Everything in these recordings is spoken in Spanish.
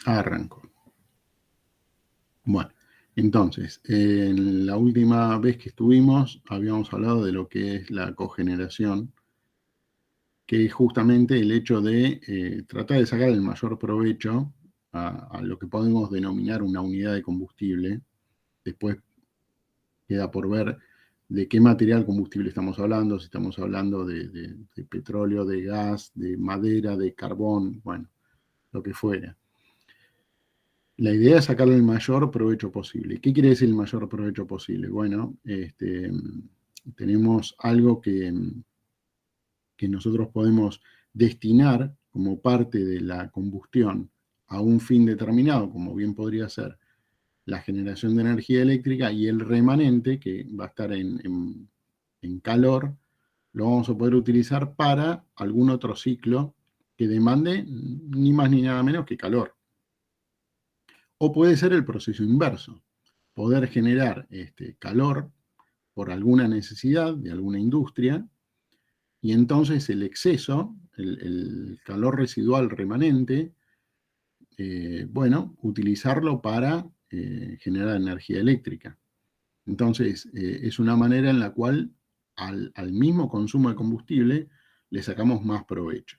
Arrancó. Bueno, entonces, en la última vez que estuvimos, habíamos hablado de lo que es la cogeneración, que es justamente el hecho de tratar de sacar el mayor provecho a lo que podemos denominar una unidad de combustible. Después queda por ver de qué material combustible estamos hablando, si estamos hablando de petróleo, de gas, de madera, de carbón, bueno, lo que fuera. La idea es sacarle el mayor provecho posible. ¿Qué quiere decir el mayor provecho posible? Bueno, tenemos algo que nosotros podemos destinar como parte de la combustión a un fin determinado, como bien podría ser la generación de energía eléctrica, y el remanente, que va a estar en calor, lo vamos a poder utilizar para algún otro ciclo que demande ni más ni nada menos que calor. O puede ser el proceso inverso, poder generar calor por alguna necesidad de alguna industria, y entonces el exceso, el calor residual remanente, bueno, utilizarlo para generar energía eléctrica. Entonces, es una manera en la cual al mismo consumo de combustible le sacamos más provecho.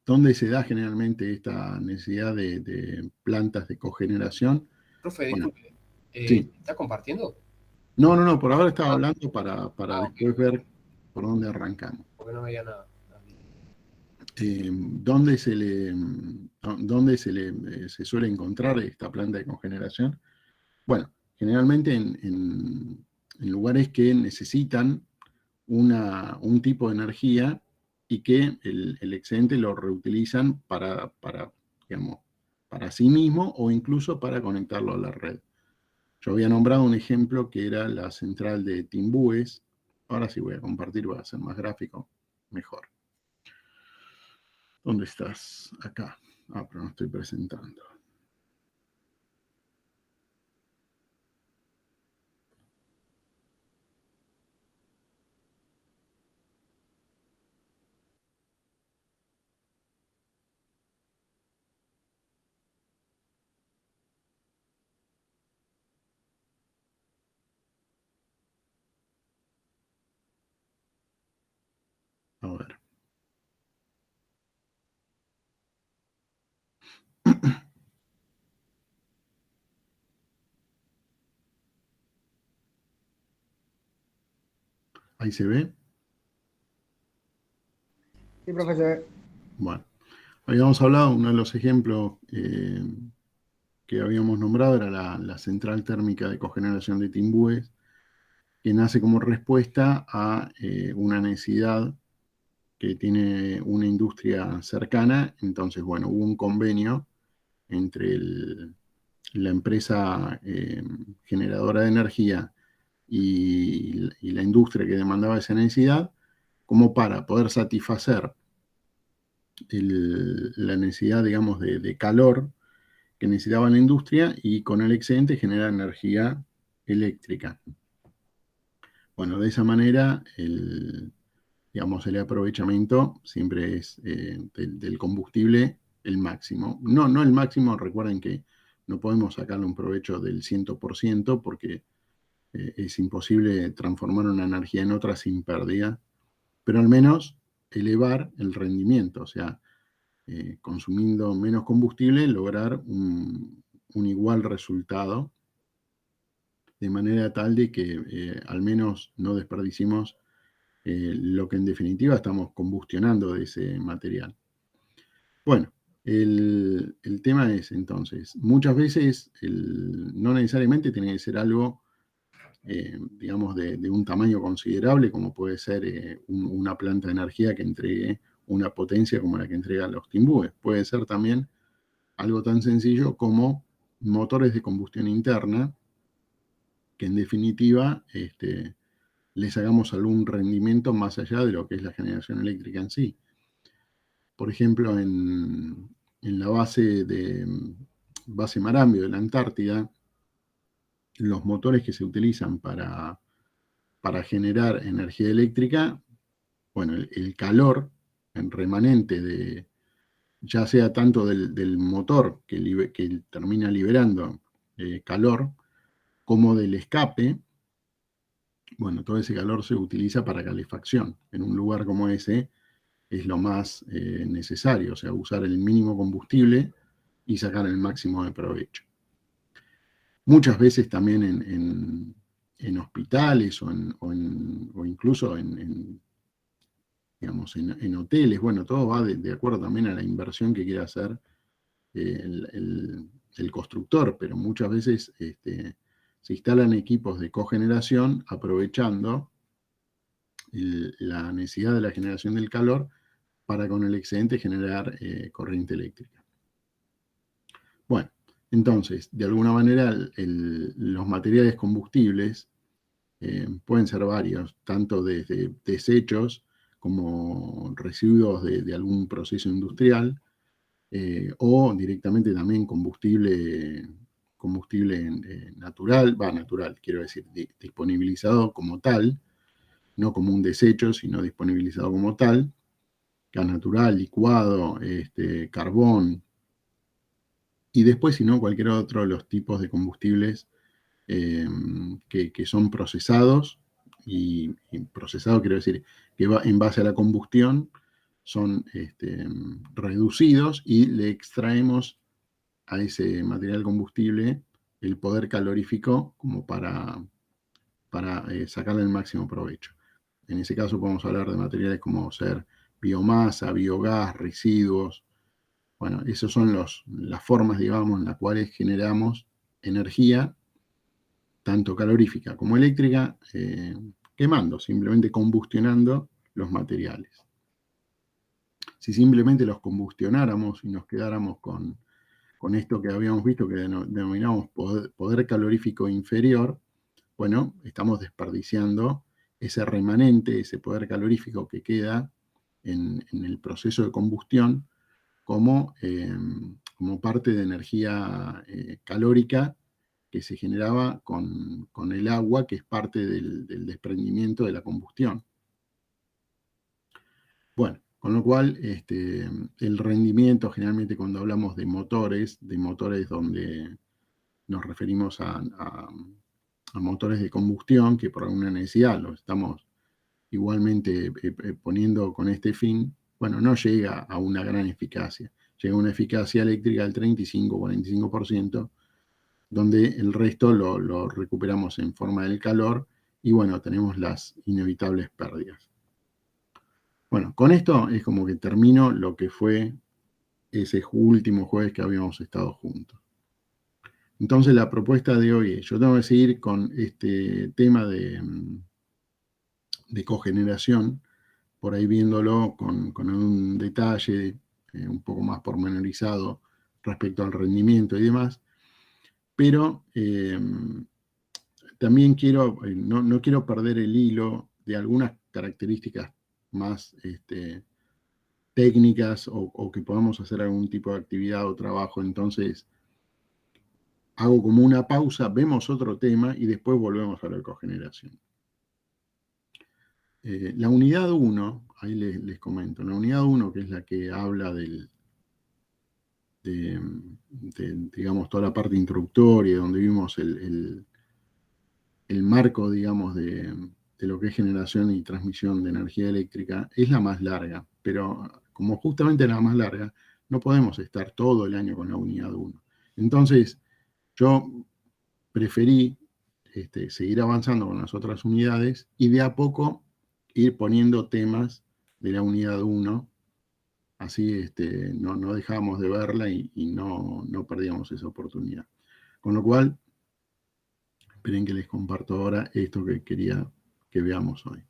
¿Dónde se da generalmente esta necesidad de plantas de cogeneración? Profe, Bueno, disculpe, sí. ¿está compartiendo? No, por ahora estaba Ah, hablando para ok, después ver por dónde arrancamos. porque no veía nada. ¿Dónde se suele encontrar esta planta de cogeneración? Bueno, generalmente en lugares que necesitan un tipo de energía y que el excedente lo reutilizan digamos, para sí mismo o incluso para conectarlo a la red. Yo había nombrado un ejemplo que era la central de Timbúes. Ahora sí voy a compartir, voy a hacer más gráfico, mejor. ¿Dónde estás? Acá. Ah, pero no estoy presentando. A ver. Ahí se ve. Sí, profesor. Bueno, habíamos hablado, uno de los ejemplos que habíamos nombrado era la central térmica de cogeneración de Timbúes, que nace como respuesta a una necesidad que tiene una industria cercana. Entonces, bueno, hubo un convenio entre la empresa generadora de energía y la industria que demandaba esa necesidad, como para poder satisfacer la necesidad, digamos, de calor que necesitaba la industria y con el excedente generar energía eléctrica. Bueno, de esa manera, digamos, el aprovechamiento siempre es del combustible el máximo. No el máximo, recuerden que no podemos sacarle un provecho del 100% porque es imposible transformar una energía en otra sin pérdida, pero al menos elevar el rendimiento, o sea, consumiendo menos combustible, lograr un igual resultado, de manera tal de que al menos no desperdicimos lo que en definitiva estamos combustionando de ese material. Bueno, el tema es entonces, muchas veces no necesariamente tiene que ser algo, digamos, de un tamaño considerable, como puede ser una planta de energía que entregue una potencia como la que entregan los Timbúes. Puede ser también algo tan sencillo como motores de combustión interna, que en definitiva les hagamos algún rendimiento más allá de lo que es la generación eléctrica en sí. Por ejemplo, en la base Marambio de la Antártida, los motores que se utilizan para generar energía eléctrica, bueno, el calor en remanente ya sea tanto del motor que termina liberando calor, como del escape. Bueno, todo ese calor se utiliza para calefacción. En un lugar como ese es lo más necesario, o sea, usar el mínimo combustible y sacar el máximo de provecho. Muchas veces también en hospitales o incluso digamos, en hoteles, bueno, todo va de acuerdo también a la inversión que quiera hacer el constructor, pero muchas veces se instalan equipos de cogeneración aprovechando la necesidad de la generación del calor para con el excedente generar corriente eléctrica. Bueno, entonces, de alguna manera los materiales combustibles pueden ser varios, tanto desde desechos como residuos de algún proceso industrial, o directamente también combustible natural, natural, quiero decir, disponibilizado como tal, no como un desecho, sino disponibilizado como tal, gas natural, licuado, carbón, y después, si no, cualquier otro de los tipos de combustibles que son procesados, y procesado quiero decir que va en base a la combustión, son reducidos y le extraemos a ese material combustible el poder calorífico como para sacarle el máximo provecho. En ese caso podemos hablar de materiales como ser biomasa, biogás, residuos. Bueno, esas son las formas, digamos, en las cuales generamos energía, tanto calorífica como eléctrica, quemando, simplemente combustionando los materiales. Si simplemente los combustionáramos y nos quedáramos con esto que habíamos visto que denominamos poder calorífico inferior, bueno, estamos desperdiciando ese remanente, ese poder calorífico que queda en el proceso de combustión como parte de energía calórica que se generaba con el agua, que es parte del desprendimiento de la combustión. Bueno, con lo cual el rendimiento, generalmente cuando hablamos de motores donde nos referimos a motores de combustión, que por alguna necesidad los estamos igualmente poniendo con este fin, bueno, no llega a una gran eficacia. Llega a una eficacia eléctrica del 35-45%, donde el resto lo recuperamos en forma del calor y bueno, tenemos las inevitables pérdidas. Bueno, con esto es como que termino lo que fue ese último jueves que habíamos estado juntos. Entonces la propuesta de hoy es, yo tengo que seguir con este tema de cogeneración, por ahí viéndolo con un detalle un poco más pormenorizado respecto al rendimiento y demás, pero también no quiero perder el hilo de algunas características más técnicas o que podamos hacer algún tipo de actividad o trabajo. Entonces hago como una pausa, vemos otro tema y después volvemos a la cogeneración. La unidad 1, ahí les comento, la unidad 1, que es la que habla digamos, toda la parte introductoria, donde vimos el marco, digamos, de lo que es generación y transmisión de energía eléctrica, es la más larga, pero como justamente es la más larga, no podemos estar todo el año con la unidad 1. Entonces, yo preferí seguir avanzando con las otras unidades y de a poco ir poniendo temas de la unidad 1, así no dejábamos de verla y no perdíamos esa oportunidad. Con lo cual, esperen que les comparto ahora esto que quería que veamos hoy.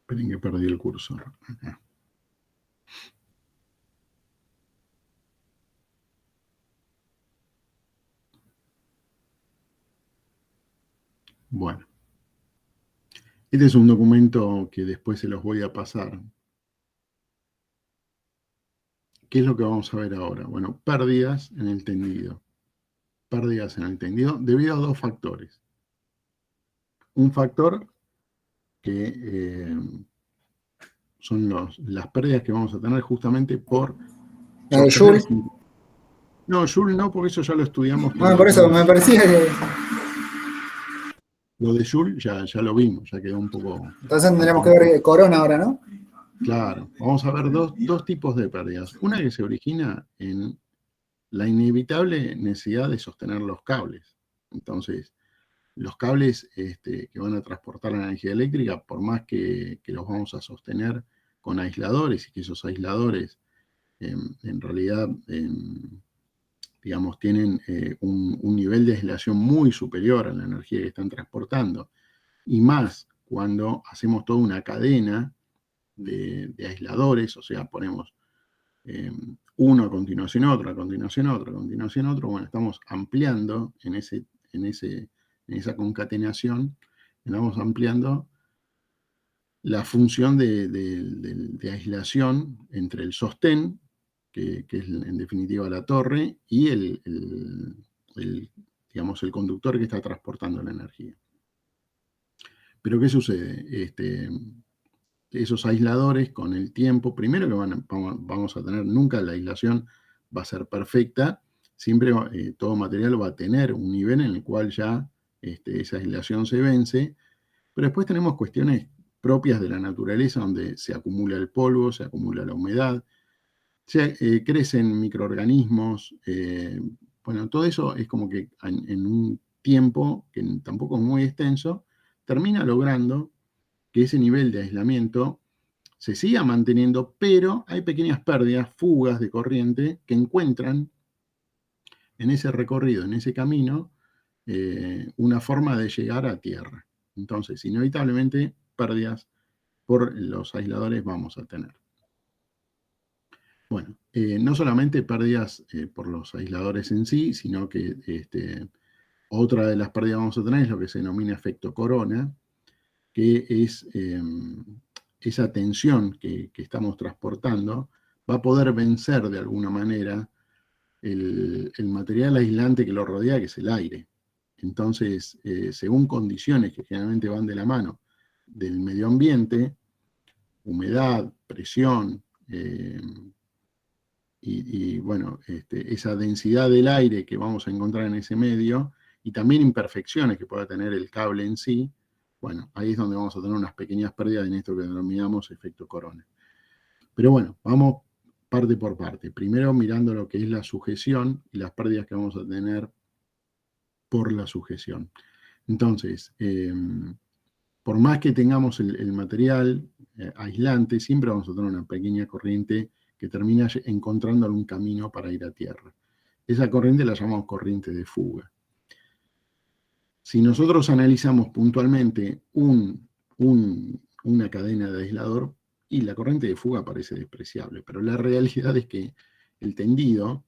Esperen que perdí el cursor. Acá. Bueno, este es un documento que después se los voy a pasar, ¿qué es lo que vamos a ver ahora? Bueno, pérdidas en el tendido. Pérdidas en el tendido debido a dos factores. Un factor que son las pérdidas que vamos a tener justamente por La de sostener. Joule. No, Joule no, porque eso ya lo estudiamos Ah, cuando por eso vimos me parecía que. lo de Joule, ya lo vimos, ya quedó un poco Entonces tendríamos que obsoleto. ver Corona ahora, ¿no? Claro, vamos a ver dos tipos de pérdidas. Una que se origina en la inevitable necesidad de sostener los cables. Entonces, los cables que van a transportar la energía eléctrica, por más que los vamos a sostener con aisladores y que esos aisladores en realidad, digamos, tienen un nivel de aislación muy superior a la energía que están transportando, y más cuando hacemos toda una cadena de aisladores, o sea, ponemos eh, uno a continuación otro, a continuación otro, a continuación otro, bueno, estamos ampliando en, ese, en esa concatenación, estamos ampliando la función de aislación entre el sostén, que es en definitiva la torre, y digamos, el conductor que está transportando la energía. Pero ¿qué sucede? Esos aisladores con el tiempo, primero que vamos a tener, nunca la aislación va a ser perfecta, siempre todo material va a tener un nivel en el cual ya esa aislación se vence, pero después tenemos cuestiones propias de la naturaleza donde se acumula el polvo, se acumula la humedad, crecen microorganismos, bueno, todo eso es como que en un tiempo que tampoco es muy extenso, termina logrando que ese nivel de aislamiento se siga manteniendo, pero hay pequeñas pérdidas, fugas de corriente que encuentran en ese recorrido, en ese camino, una forma de llegar a tierra. Entonces, inevitablemente, pérdidas por los aisladores vamos a tener. Bueno, no solamente pérdidas por los aisladores en sí, sino que otra de las pérdidas que vamos a tener es lo que se denomina efecto corona, que es esa tensión que estamos transportando, va a poder vencer de alguna manera el material aislante que lo rodea, que es el aire. Entonces, según condiciones que generalmente van de la mano del medio ambiente, humedad, presión, bueno, esa densidad del aire que vamos a encontrar en ese medio, y también imperfecciones que pueda tener el cable en sí, bueno, ahí es donde vamos a tener unas pequeñas pérdidas en esto que denominamos efecto corona. Pero bueno, vamos parte por parte. Primero mirando lo que es la sujeción y las pérdidas que vamos a tener por la sujeción. Entonces, por más que tengamos el material aislante, siempre vamos a tener una pequeña corriente que termina encontrando algún camino para ir a tierra. Esa corriente la llamamos corriente de fuga. Si nosotros analizamos puntualmente una cadena de aislador, y la corriente de fuga parece despreciable, pero la realidad es que el tendido,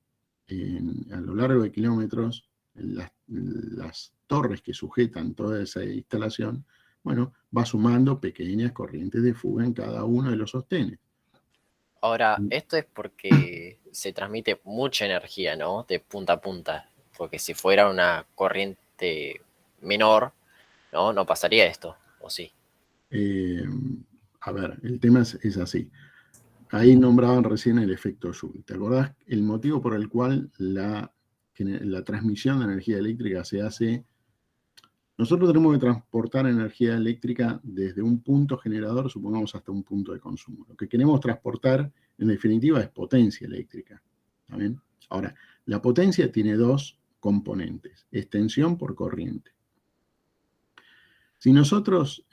a lo largo de kilómetros, las torres que sujetan toda esa instalación, bueno, va sumando pequeñas corrientes de fuga en cada uno de los sostenes. Ahora, esto es porque se transmite mucha energía, ¿no? De punta a punta. Porque si fuera una corriente menor, ¿no? No pasaría esto, ¿o sí? Eh, a ver, el tema es así. Ahí nombraban recién el efecto Joule. ¿Te acordás el motivo por el cual la transmisión de energía eléctrica se hace? Nosotros tenemos que transportar energía eléctrica desde un punto generador, supongamos, hasta un punto de consumo. Lo que queremos transportar, en definitiva, es potencia eléctrica. ¿Está bien? Ahora, la potencia tiene dos componentes, extensión por corriente. Si nosotros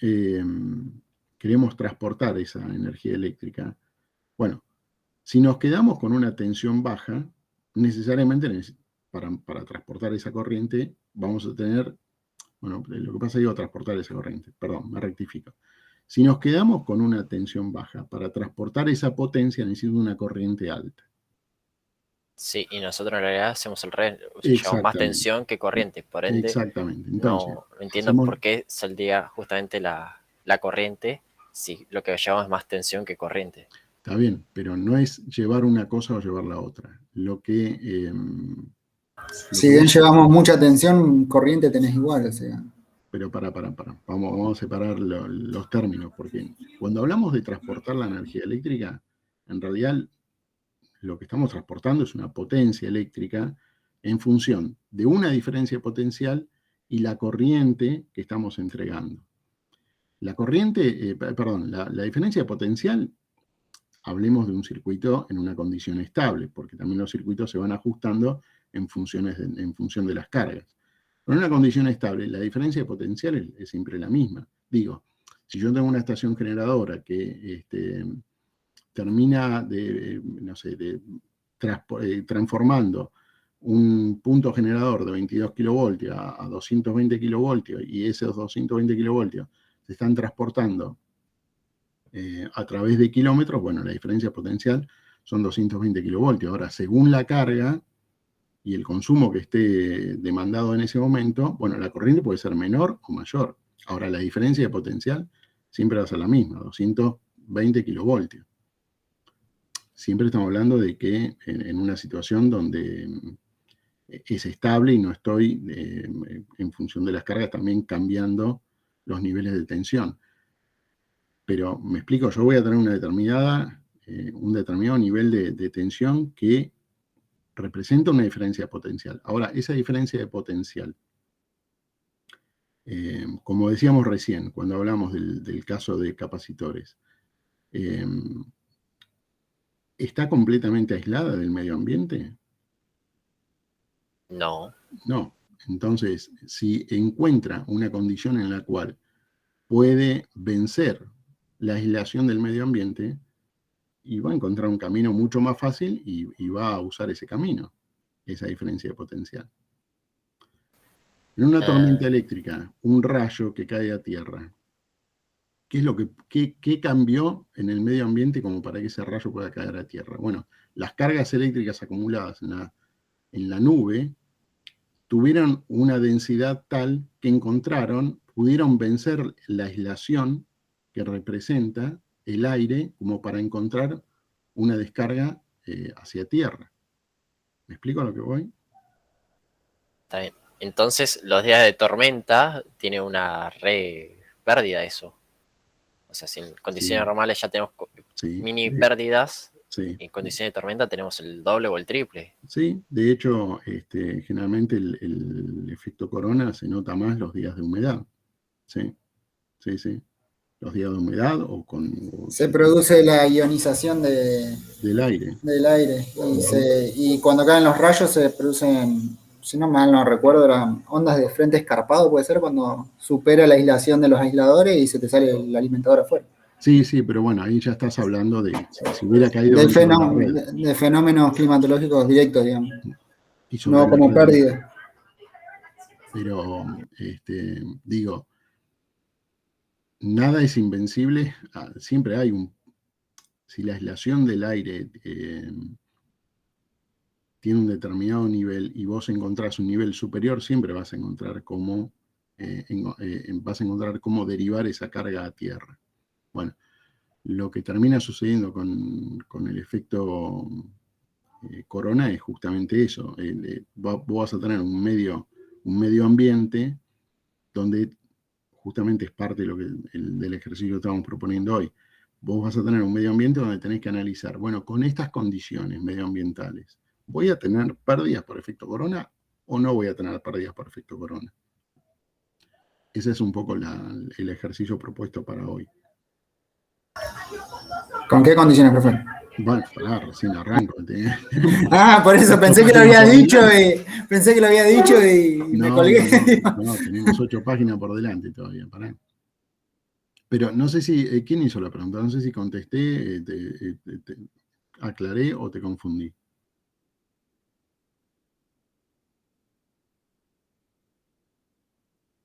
queremos transportar esa energía eléctrica, bueno, si nos quedamos con una tensión baja, necesariamente para transportar esa corriente vamos a tener, bueno, lo que pasa es que transportar esa corriente, perdón, me rectifico. Si nos quedamos con una tensión baja, para transportar esa potencia necesito una corriente alta. Sí, y nosotros en realidad hacemos el revés, llevamos más Exactamente, tensión que corriente, por ende exactamente. Entonces, no entiendo hacemos, por qué saldría justamente la corriente si lo que llevamos es más tensión que corriente. Está bien, pero no es llevar una cosa o llevar la otra. Si que bien vos, llevamos mucha tensión, corriente tenés igual, o sea. pero para. Vamos a separar los términos, porque cuando hablamos de transportar la energía eléctrica, en realidad lo que estamos transportando es una potencia eléctrica en función de una diferencia potencial y la corriente que estamos entregando. La corriente, perdón, la diferencia potencial, hablemos de un circuito en una condición estable, porque también los circuitos se van ajustando en función de las cargas. Pero en una condición estable, la diferencia potencial es siempre la misma. Digo, si yo tengo una estación generadora que termina no sé, transformando un punto generador de 22 kilovoltios a 220 kilovoltios y esos 220 kilovoltios se están transportando a través de kilómetros, bueno, la diferencia potencial son 220 kilovoltios. Ahora, según la carga y el consumo que esté demandado en ese momento, bueno, la corriente puede ser menor o mayor. Ahora, la diferencia de potencial siempre va a ser la misma, 220 kilovoltios. Siempre estamos hablando de que en una situación donde es estable y no estoy, en función de las cargas, también cambiando los niveles de tensión. Pero me explico, yo voy a tener un determinado nivel de tensión que representa una diferencia potencial. Ahora, esa diferencia de potencial, como decíamos recién, cuando hablamos del caso de capacitores, eh, ¿está completamente aislada del medio ambiente? No. No. Entonces, si encuentra una condición en la cual puede vencer la aislación del medio ambiente, y va a encontrar un camino mucho más fácil y va a usar ese camino, esa diferencia de potencial. En una tormenta eléctrica, un rayo que cae a tierra, ¿qué cambió en el medio ambiente como para que ese rayo pueda caer a tierra? Bueno, las cargas eléctricas acumuladas en la nube tuvieron una densidad tal que pudieron vencer la aislación que representa el aire como para encontrar una descarga hacia tierra. ¿Me explico a lo que voy? Está bien. Entonces, los días de tormenta tiene una re pérdida eso. O sea, si en condiciones Sí, normales ya tenemos sí, mini pérdidas, sí. en condiciones de tormenta tenemos el doble o el triple. Sí, de hecho, generalmente el efecto corona se nota más los días de humedad. Sí, sí, sí. Los días de humedad Se produce la ionización del aire. del aire Ujú. y cuando caen los rayos se producen, si no mal no recuerdo, eran ondas de frente escarpado, puede ser cuando supera la aislación de los aisladores y se te sale el alimentador afuera. Sí, sí, pero bueno, ahí ya estás hablando de si hubiera caído Del dentro de la red. de fenómenos climatológicos directos, digamos, Y sobre no la como red. pérdida. Pero, digo, nada es invencible. Siempre hay si la aislación del aire tiene un determinado nivel y vos encontrás un nivel superior, siempre vas a encontrar vas a encontrar cómo derivar esa carga a tierra. Bueno, lo que termina sucediendo con el efecto corona es justamente eso. Vos vas a tener un medio ambiente donde justamente es parte de del ejercicio que estamos proponiendo hoy. Vos vas a tener un medio ambiente donde tenés que analizar, bueno, con estas condiciones medioambientales, ¿voy a tener pérdidas por efecto corona o no voy a tener pérdidas por efecto corona? Ese es un poco el ejercicio propuesto para hoy. ¿Con qué condiciones, profe? Bueno, pará, recién arranco. Ah, por eso 8 páginas por delante. pensé que lo había dicho y me No, colgué. no, no, no, tenemos 8 páginas por delante todavía, pará. Pero no sé si, ¿quién hizo la pregunta? No sé si contesté, aclaré o te confundí.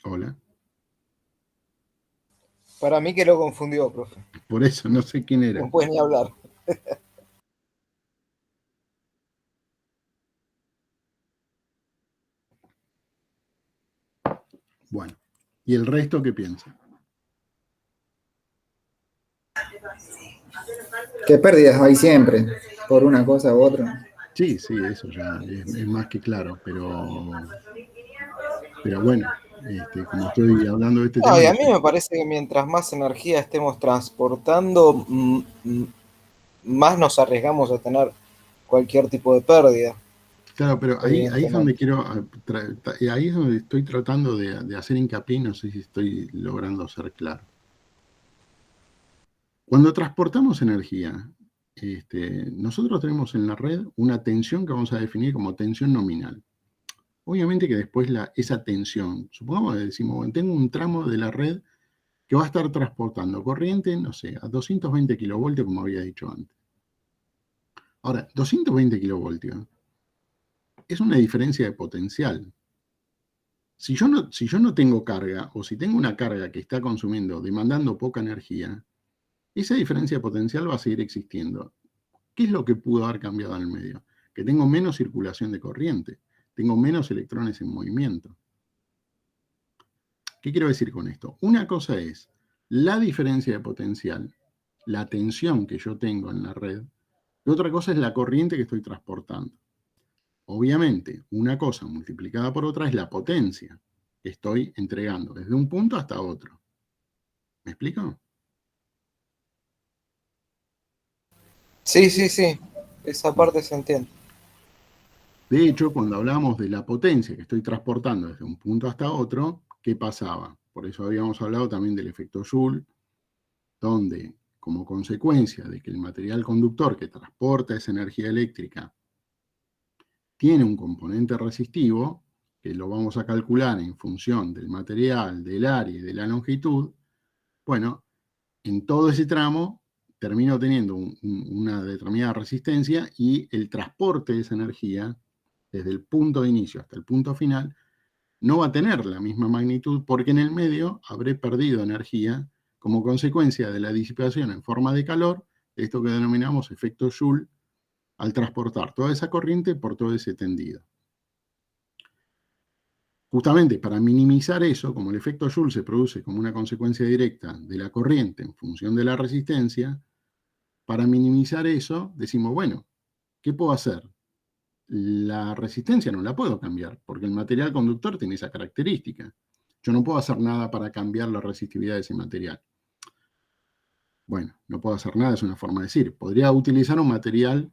Hola. Para mí que lo confundió, profe. Por eso, no sé quién era. No puede ni hablar. Bueno, ¿y el resto qué piensa? ¿Qué pérdidas hay siempre? Por una cosa u otra. Sí, sí, eso ya es más que claro, pero bueno, como estoy hablando de este No, tema, y no a mí sé. me parece que mientras más energía estemos transportando, más nos arriesgamos a tener cualquier tipo de pérdida, Claro, pero ahí es donde evidentemente. quiero, ahí es donde estoy tratando de hacer hincapié, y no sé si estoy logrando ser claro. Cuando transportamos energía, nosotros tenemos en la red una tensión que vamos a definir como tensión nominal. Obviamente que después esa tensión, supongamos que decimos, bueno, tengo un tramo de la red que va a estar transportando corriente, no sé, a 220 kilovoltios, como había dicho antes. Ahora, 220 kilovoltios es una diferencia de potencial. Si yo no tengo carga, o si tengo una carga que está consumiendo, demandando poca energía, esa diferencia de potencial va a seguir existiendo. ¿Qué es lo que pudo haber cambiado en el medio? Que tengo menos circulación de corriente, tengo menos electrones en movimiento. ¿Qué quiero decir con esto? Una cosa es la diferencia de potencial, la tensión que yo tengo en la red, y otra cosa es la corriente que estoy transportando. Obviamente, una cosa multiplicada por otra es la potencia que estoy entregando desde un punto hasta otro. ¿Me explico? Sí, sí, sí, esa Bueno, parte se entiende. de hecho, cuando hablamos de la potencia que estoy transportando desde un punto hasta otro, ¿qué pasaba? Por eso habíamos hablado también del efecto Joule, donde como consecuencia de que el material conductor que transporta esa energía eléctrica tiene un componente resistivo, que lo vamos a calcular en función del material, del área y de la longitud, bueno, en todo ese tramo termino teniendo una determinada resistencia y el transporte de esa energía desde el punto de inicio hasta el punto final no va a tener la misma magnitud porque en el medio habré perdido energía como consecuencia de la disipación en forma de calor, esto que denominamos efecto Joule, al transportar toda esa corriente por todo ese tendido. Justamente para minimizar eso, como el efecto Joule se produce como una consecuencia directa de la corriente en función de la resistencia, para minimizar eso decimos, bueno, ¿qué puedo hacer? La resistencia no la puedo cambiar, porque el material conductor tiene esa característica. Yo no puedo hacer nada para cambiar la resistividad de ese material. Bueno, no puedo hacer nada, es una forma de decir. Podría utilizar un material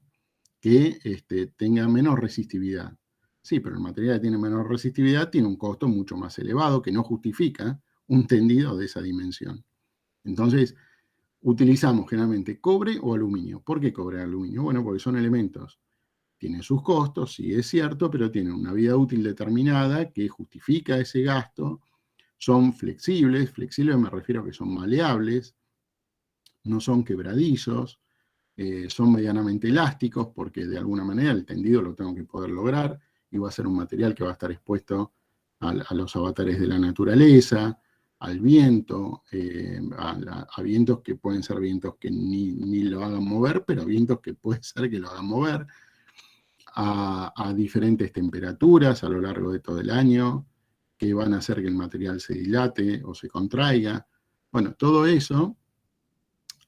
que tenga menos resistividad. Sí, pero el material que tiene menor resistividad tiene un costo mucho más elevado que no justifica un tendido de esa dimensión. Entonces, utilizamos generalmente cobre o aluminio. ¿Por qué cobre y aluminio? Bueno, porque son elementos. Tienen sus costos, sí es cierto, pero tienen una vida útil determinada que justifica ese gasto. Son flexibles, flexibles me refiero a que son maleables, no son quebradizos, son medianamente elásticos porque de alguna manera el tendido lo tengo que poder lograr y va a ser un material que va a estar expuesto a los avatares de la naturaleza, al viento, a vientos que pueden ser vientos que ni lo hagan mover, pero vientos que puede ser que lo hagan mover, a diferentes temperaturas a lo largo de todo el año, que van a hacer que el material se dilate o se contraiga. Bueno, todo eso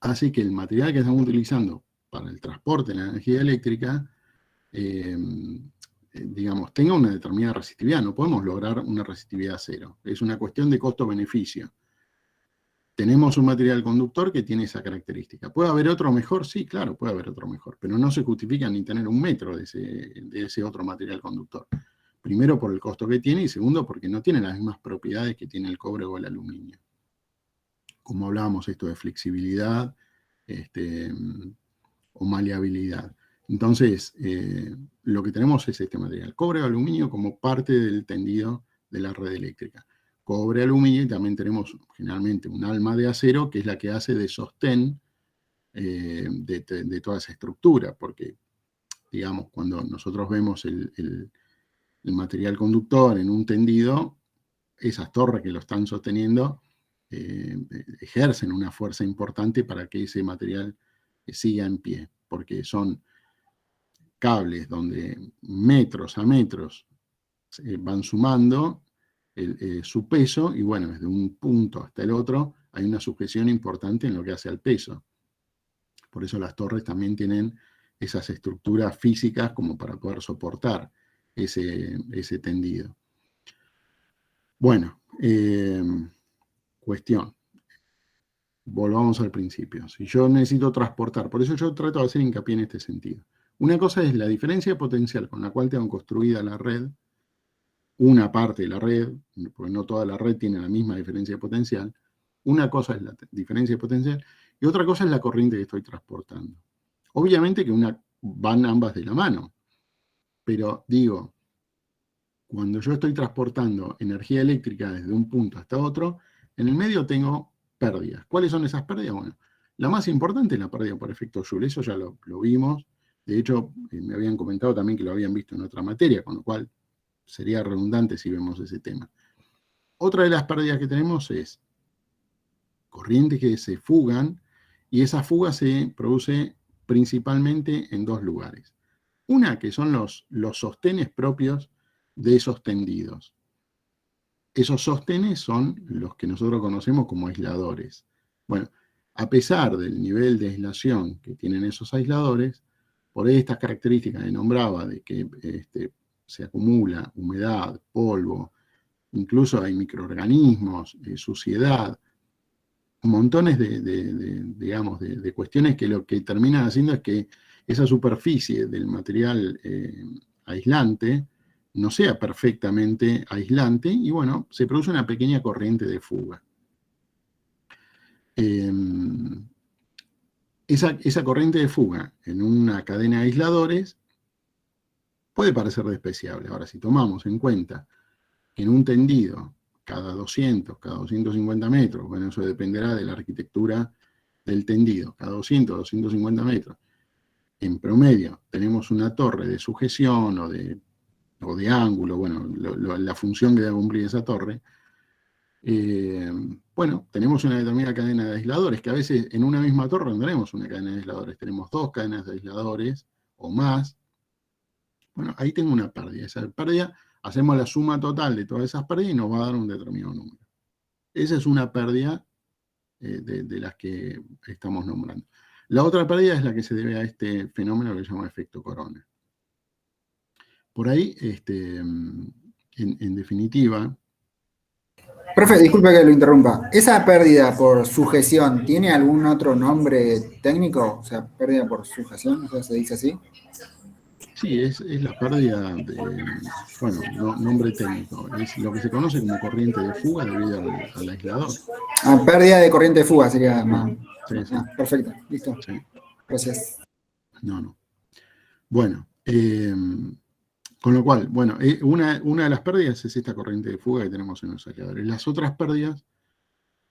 hace que el material que estamos utilizando para el transporte de la energía eléctrica, digamos, tenga una determinada resistividad. No podemos lograr una resistividad cero. Es una cuestión de costo-beneficio. Tenemos un material conductor que tiene esa característica. ¿Puede haber otro mejor? Sí, claro, puede haber otro mejor, pero no se justifica ni tener un metro de ese otro material conductor. Primero por el costo que tiene y segundo porque no tiene las mismas propiedades que tiene el cobre o el aluminio. Como hablábamos esto de flexibilidad o maleabilidad. Entonces, lo que tenemos es este material, cobre o aluminio como parte del tendido de la red eléctrica. Cobre, aluminio y también tenemos generalmente un alma de acero que es la que hace de sostén de toda esa estructura, porque digamos, cuando nosotros vemos el material conductor en un tendido, esas torres que lo están sosteniendo ejercen una fuerza importante para que ese material siga en pie, porque son cables donde metros a metros van sumando su peso y bueno, desde un punto hasta el otro hay una sujeción importante en lo que hace al peso. Por eso las torres también tienen esas estructuras físicas como para poder soportar ese tendido. Bueno, cuestión. Volvamos al principio. Si yo necesito transportar, por eso yo trato de hacer hincapié en este sentido. Una cosa es la diferencia de potencial con la cual tengo construida la red, una parte de la red, porque no toda la red tiene la misma diferencia de potencial. Una cosa es la diferencia de potencial y otra cosa es la corriente que estoy transportando. Obviamente que van ambas de la mano, pero digo, cuando yo estoy transportando energía eléctrica desde un punto hasta otro, en el medio tengo pérdidas. ¿Cuáles son esas pérdidas? Bueno, la más importante es la pérdida por efecto Joule, eso ya lo vimos. De hecho, me habían comentado también que lo habían visto en otra materia, con lo cual sería redundante si vemos ese tema. Otra de las pérdidas que tenemos es corrientes que se fugan, y esa fuga se produce principalmente en dos lugares. Una, que son los sostenes propios de esos tendidos. Esos sostenes son los que nosotros conocemos como aisladores. Bueno, a pesar del nivel de aislación que tienen esos aisladores, por estas características que nombraba, de que se acumula humedad, polvo, incluso hay microorganismos, suciedad, montones digamos, de cuestiones que lo que terminan haciendo es que esa superficie del material aislante no sea perfectamente aislante y bueno, se produce una pequeña corriente de fuga. Esa corriente de fuga en una cadena de aisladores puede parecer despreciable. Ahora, si tomamos en cuenta que en un tendido cada 200, cada 250 metros, bueno, eso dependerá de la arquitectura del tendido, cada 200, 250 metros, en promedio tenemos una torre de sujeción o de ángulo, bueno, la función que debe cumplir esa torre, bueno, tenemos una determinada cadena de aisladores, que a veces en una misma torre no tenemos una cadena de aisladores, tenemos dos cadenas de aisladores o más. Bueno, ahí tengo una pérdida. Esa pérdida, hacemos la suma total de todas esas pérdidas y nos va a dar un determinado número. Esa es una pérdida de las que estamos nombrando. La otra pérdida es la que se debe a este fenómeno que se llama efecto corona. Por ahí, en definitiva... Profe, disculpe que lo interrumpa. ¿Esa pérdida por sujeción tiene algún otro nombre técnico? O sea, pérdida por sujeción, o sea, ¿se dice así? Sí, es la pérdida bueno, nombre técnico. Es lo que se conoce como corriente de fuga debido al aislador. Ah, pérdida de corriente de fuga sería más. Sí, sí. Ah, perfecto, listo. Sí. Gracias. No. Bueno, con lo cual, bueno, una de las pérdidas es esta corriente de fuga que tenemos en los aisladores. Las otras pérdidas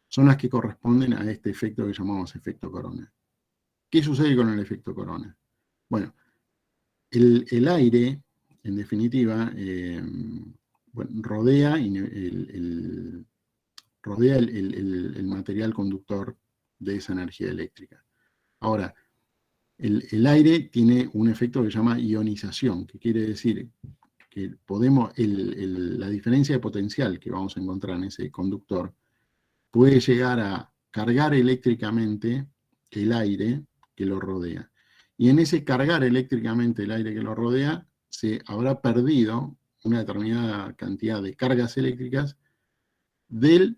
son las que corresponden a este efecto que llamamos efecto corona. ¿Qué sucede con el efecto corona? Bueno, el aire, en definitiva, rodea el material conductor de esa energía eléctrica. Ahora, el aire tiene un efecto que se llama ionización, que quiere decir que la diferencia de potencial que vamos a encontrar en ese conductor puede llegar a cargar eléctricamente el aire que lo rodea. Y en ese cargar eléctricamente el aire que lo rodea, se habrá perdido una determinada cantidad de cargas eléctricas del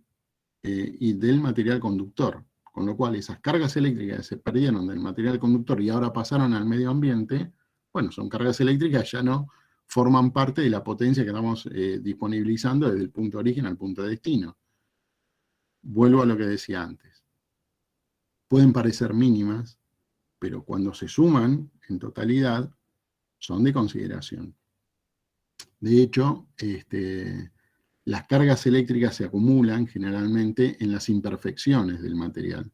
material conductor. Con lo cual, esas cargas eléctricas que se perdieron del material conductor y ahora pasaron al medio ambiente, bueno, son cargas eléctricas, ya no forman parte de la potencia que estamos disponibilizando desde el punto de origen al punto de destino. Vuelvo a lo que decía antes. Pueden parecer mínimas, pero cuando se suman en totalidad, son de consideración. De hecho, las cargas eléctricas se acumulan generalmente en las imperfecciones del material.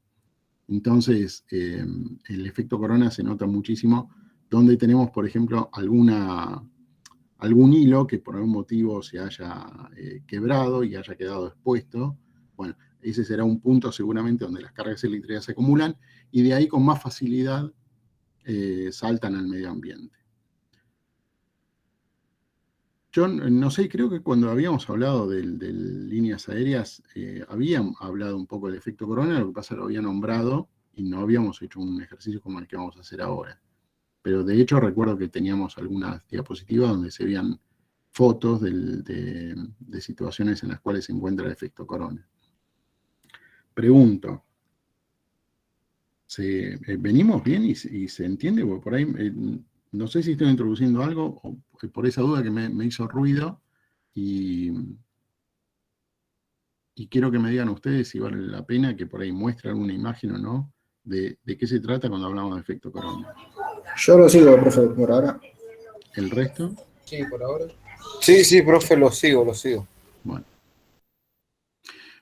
Entonces, el efecto corona se nota muchísimo donde tenemos, por ejemplo, algún hilo que por algún motivo se haya quebrado y haya quedado expuesto. Bueno, ese será un punto seguramente donde las cargas eléctricas se acumulan y de ahí con más facilidad saltan al medio ambiente. Yo no sé, creo que cuando habíamos hablado de líneas aéreas, habían hablado un poco del efecto corona, lo que pasa lo había nombrado y no habíamos hecho un ejercicio como el que vamos a hacer ahora. Pero de hecho recuerdo que teníamos algunas diapositivas donde se veían fotos de situaciones en las cuales se encuentra el efecto corona. Pregunto, ¿venimos bien y se entiende? Porque por ahí, no sé si estoy introduciendo algo, o por esa duda que me hizo ruido, y quiero que me digan ustedes si vale la pena que por ahí muestre alguna imagen o no, de qué se trata cuando hablamos de efecto corona. Yo lo sigo, profe, por ahora. ¿El resto? Sí, por ahora. Sí, profe, lo sigo.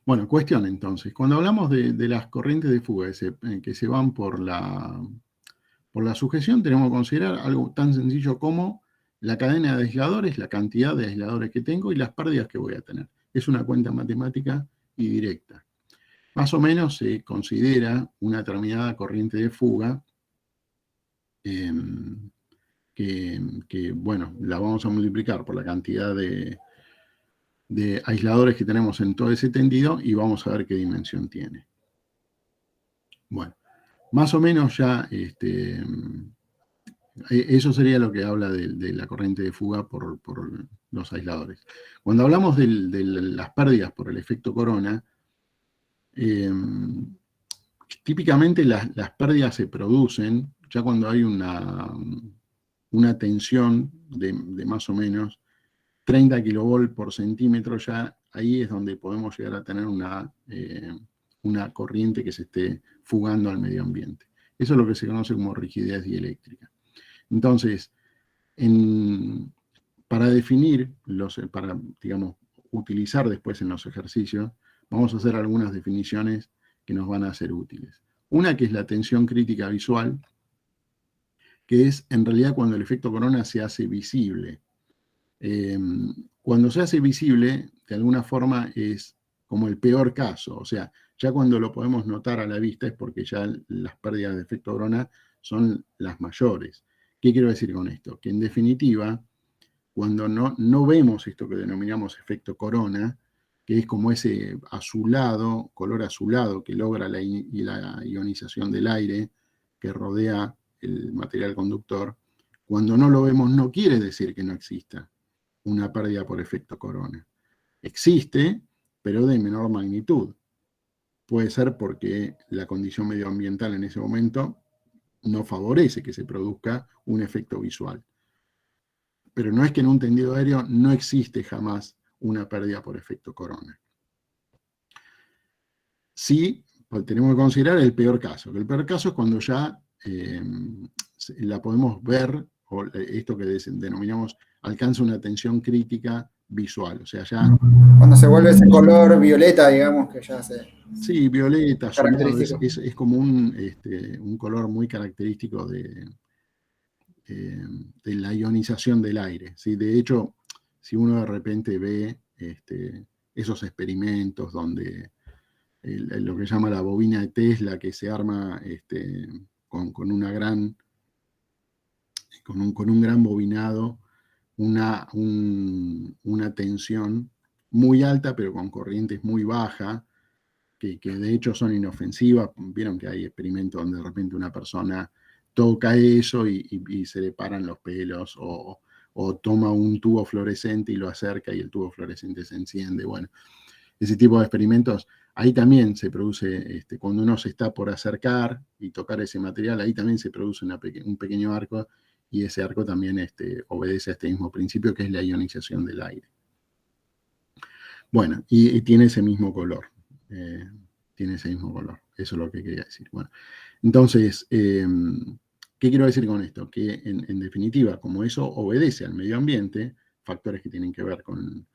Bueno, cuestión entonces. Cuando hablamos de las corrientes de fuga que se van por la sujeción, tenemos que considerar algo tan sencillo como la cadena de aisladores, la cantidad de aisladores que tengo y las pérdidas que voy a tener. Es una cuenta matemática y directa. Más o menos se considera una determinada corriente de fuga que, bueno, la vamos a multiplicar por la cantidad de aisladores que tenemos en todo ese tendido y vamos a ver qué dimensión tiene. Bueno, más o menos ya eso sería lo que habla de la corriente de fuga por los aisladores. Cuando hablamos de las pérdidas por el efecto corona, típicamente las pérdidas se producen ya cuando hay una tensión de más o menos 30 kilovolts por centímetro. Ya ahí es donde podemos llegar a tener una corriente que se esté fugando al medio ambiente. Eso es lo que se conoce como rigidez dieléctrica. Entonces, para definir, para, digamos, utilizar después en los ejercicios, vamos a hacer algunas definiciones que nos van a ser útiles. Una que es la tensión crítica visual, que es en realidad cuando el efecto corona se hace visible. Cuando se hace visible, de alguna forma es como el peor caso, o sea, ya cuando lo podemos notar a la vista es porque ya las pérdidas de efecto corona son las mayores. ¿Qué quiero decir con esto? Que en definitiva, cuando no vemos esto que denominamos efecto corona, que es como ese azulado, color azulado que logra la ionización del aire que rodea el material conductor, cuando no lo vemos no quiere decir que no exista una pérdida por efecto corona. Existe, pero de menor magnitud. Puede ser porque la condición medioambiental en ese momento no favorece que se produzca un efecto visual. Pero no es que en un tendido aéreo no existe jamás una pérdida por efecto corona. Sí, pues tenemos que considerar el peor caso. El peor caso es cuando ya la podemos ver, o esto que denominamos alcanza una tensión crítica visual. O sea, ya... Cuando se vuelve ese color violeta, digamos, que ya se... Sí, violeta, azulado, Característico. es como un color muy característico de la ionización del aire, ¿sí? De hecho, si uno de repente ve esos experimentos donde lo que se llama la bobina de Tesla, que se arma con un gran bobinado, una tensión muy alta, pero con corrientes muy bajas, que de hecho son inofensivas. Vieron que hay experimentos donde de repente una persona toca eso y se le paran los pelos, o toma un tubo fluorescente y lo acerca y el tubo fluorescente se enciende. Bueno, ese tipo de experimentos, ahí también se produce, cuando uno se está por acercar y tocar ese material, ahí también se produce un pequeño arco, y ese arco también obedece a este mismo principio, que es la ionización del aire. Bueno, y tiene ese mismo color. Tiene ese mismo color. Eso es lo que quería decir. Bueno, entonces, ¿qué quiero decir con esto? Que en definitiva, como eso obedece al medio ambiente, factores que tienen que ver con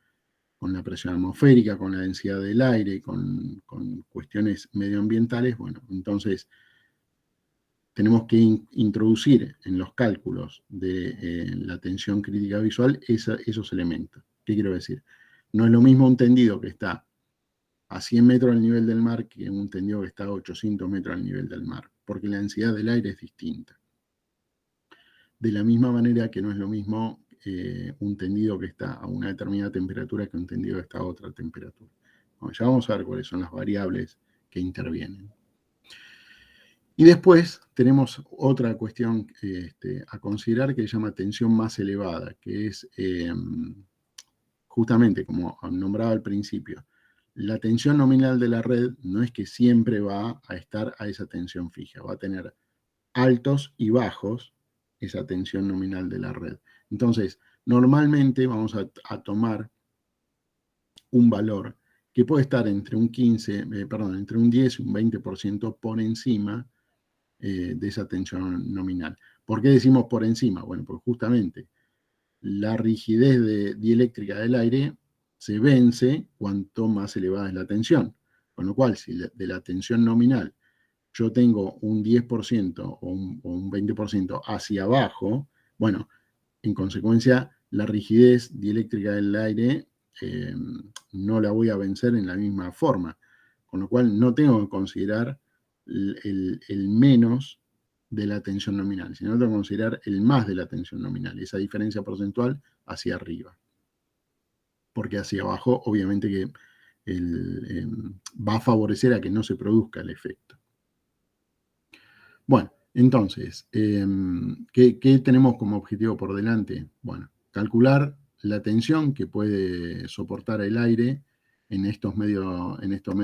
la presión atmosférica, con la densidad del aire, con cuestiones medioambientales, bueno, entonces tenemos que introducir en los cálculos de la tensión crítica visual esos elementos. ¿Qué quiero decir? No es lo mismo un tendido que está a 100 metros del nivel del mar que un tendido que está a 800 metros al nivel del mar, porque la densidad del aire es distinta. De la misma manera que no es lo mismo un tendido que está a una determinada temperatura que un tendido que está a otra temperatura. Bueno, ya vamos a ver cuáles son las variables que intervienen. Y después tenemos otra cuestión a considerar que se llama tensión más elevada, que es justamente, como nombraba al principio, la tensión nominal de la red no es que siempre va a estar a esa tensión fija, va a tener altos y bajos esa tensión nominal de la red. Entonces, normalmente vamos a tomar un valor que puede estar entre un 10 y un 20% por encima de esa tensión nominal. ¿Por qué decimos por encima? Bueno, porque justamente la rigidez dieléctrica del aire se vence cuanto más elevada es la tensión. Con lo cual, si de la tensión nominal yo tengo un 10% o un 20% hacia abajo, bueno, en consecuencia, la rigidez dieléctrica del aire no la voy a vencer en la misma forma. Con lo cual, no tengo que considerar el menos de la tensión nominal, sino tengo que considerar el más de la tensión nominal, esa diferencia porcentual hacia arriba. Porque hacia abajo, obviamente que va a favorecer a que no se produzca el efecto. Bueno, entonces, ¿qué tenemos como objetivo por delante? Bueno, calcular la tensión que puede soportar el aire en estos medio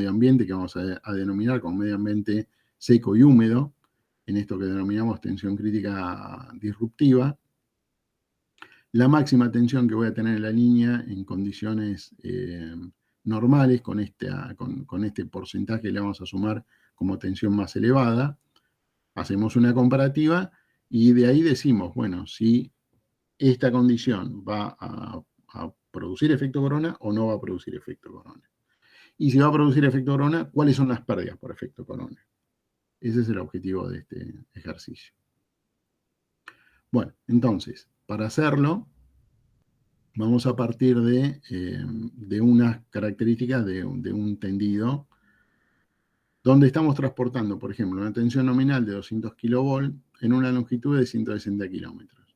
ambientes que vamos a denominar como medio ambiente seco y húmedo, en esto que denominamos tensión crítica disruptiva. La máxima tensión que voy a tener en la línea en condiciones normales, con este porcentaje le vamos a sumar como tensión más elevada. Hacemos una comparativa y de ahí decimos, bueno, si esta condición va a producir efecto corona o no va a producir efecto corona. Y si va a producir efecto corona, ¿cuáles son las pérdidas por efecto corona? Ese es el objetivo de este ejercicio. Bueno, entonces, para hacerlo, vamos a partir de unas características de un tendido donde estamos transportando, por ejemplo, una tensión nominal de 200 kV en una longitud de 160 kilómetros.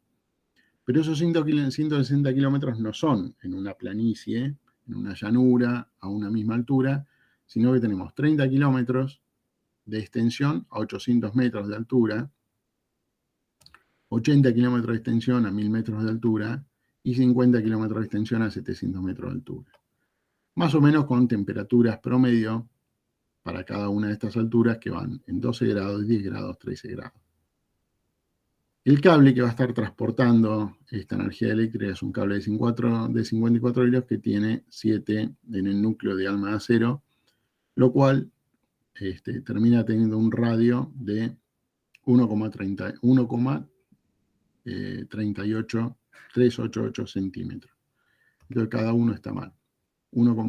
Pero esos 160 kilómetros no son en una planicie, en una llanura, a una misma altura, sino que tenemos 30 kilómetros de extensión a 800 metros de altura, 80 kilómetros de extensión a 1000 metros de altura y 50 kilómetros de extensión a 700 metros de altura. Más o menos con temperaturas promedio para cada una de estas alturas que van en 12 grados, 10 grados, 13 grados. El cable que va a estar transportando esta energía eléctrica es un cable de 54 hilos que tiene 7 en el núcleo de alma de acero, lo cual termina teniendo un radio de 1,388 centímetros. Entonces cada uno está mal.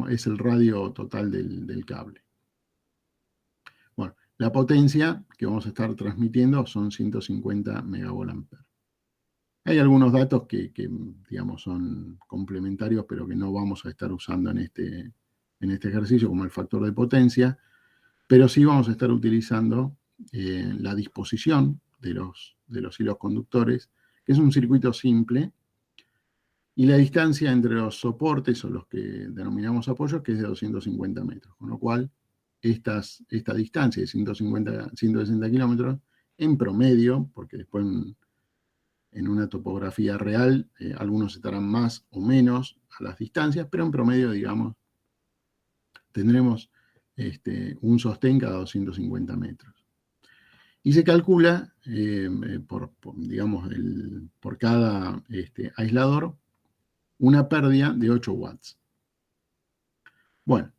Es el radio total del cable. Bueno, la potencia que vamos a estar transmitiendo son 150 megavoltampers. Hay algunos datos que digamos, son complementarios, pero que no vamos a estar usando en este ejercicio, como el factor de potencia, pero sí vamos a estar utilizando la disposición de los hilos conductores, que es un circuito simple, y la distancia entre los soportes, o los que denominamos apoyos, que es de 250 metros, con lo cual esta distancia de 160 kilómetros, en promedio, porque después en una topografía real, algunos estarán más o menos a las distancias, pero en promedio, digamos, tendremos un sostén cada 250 metros. Y se calcula, por cada aislador, una pérdida de 8 watts. Bueno,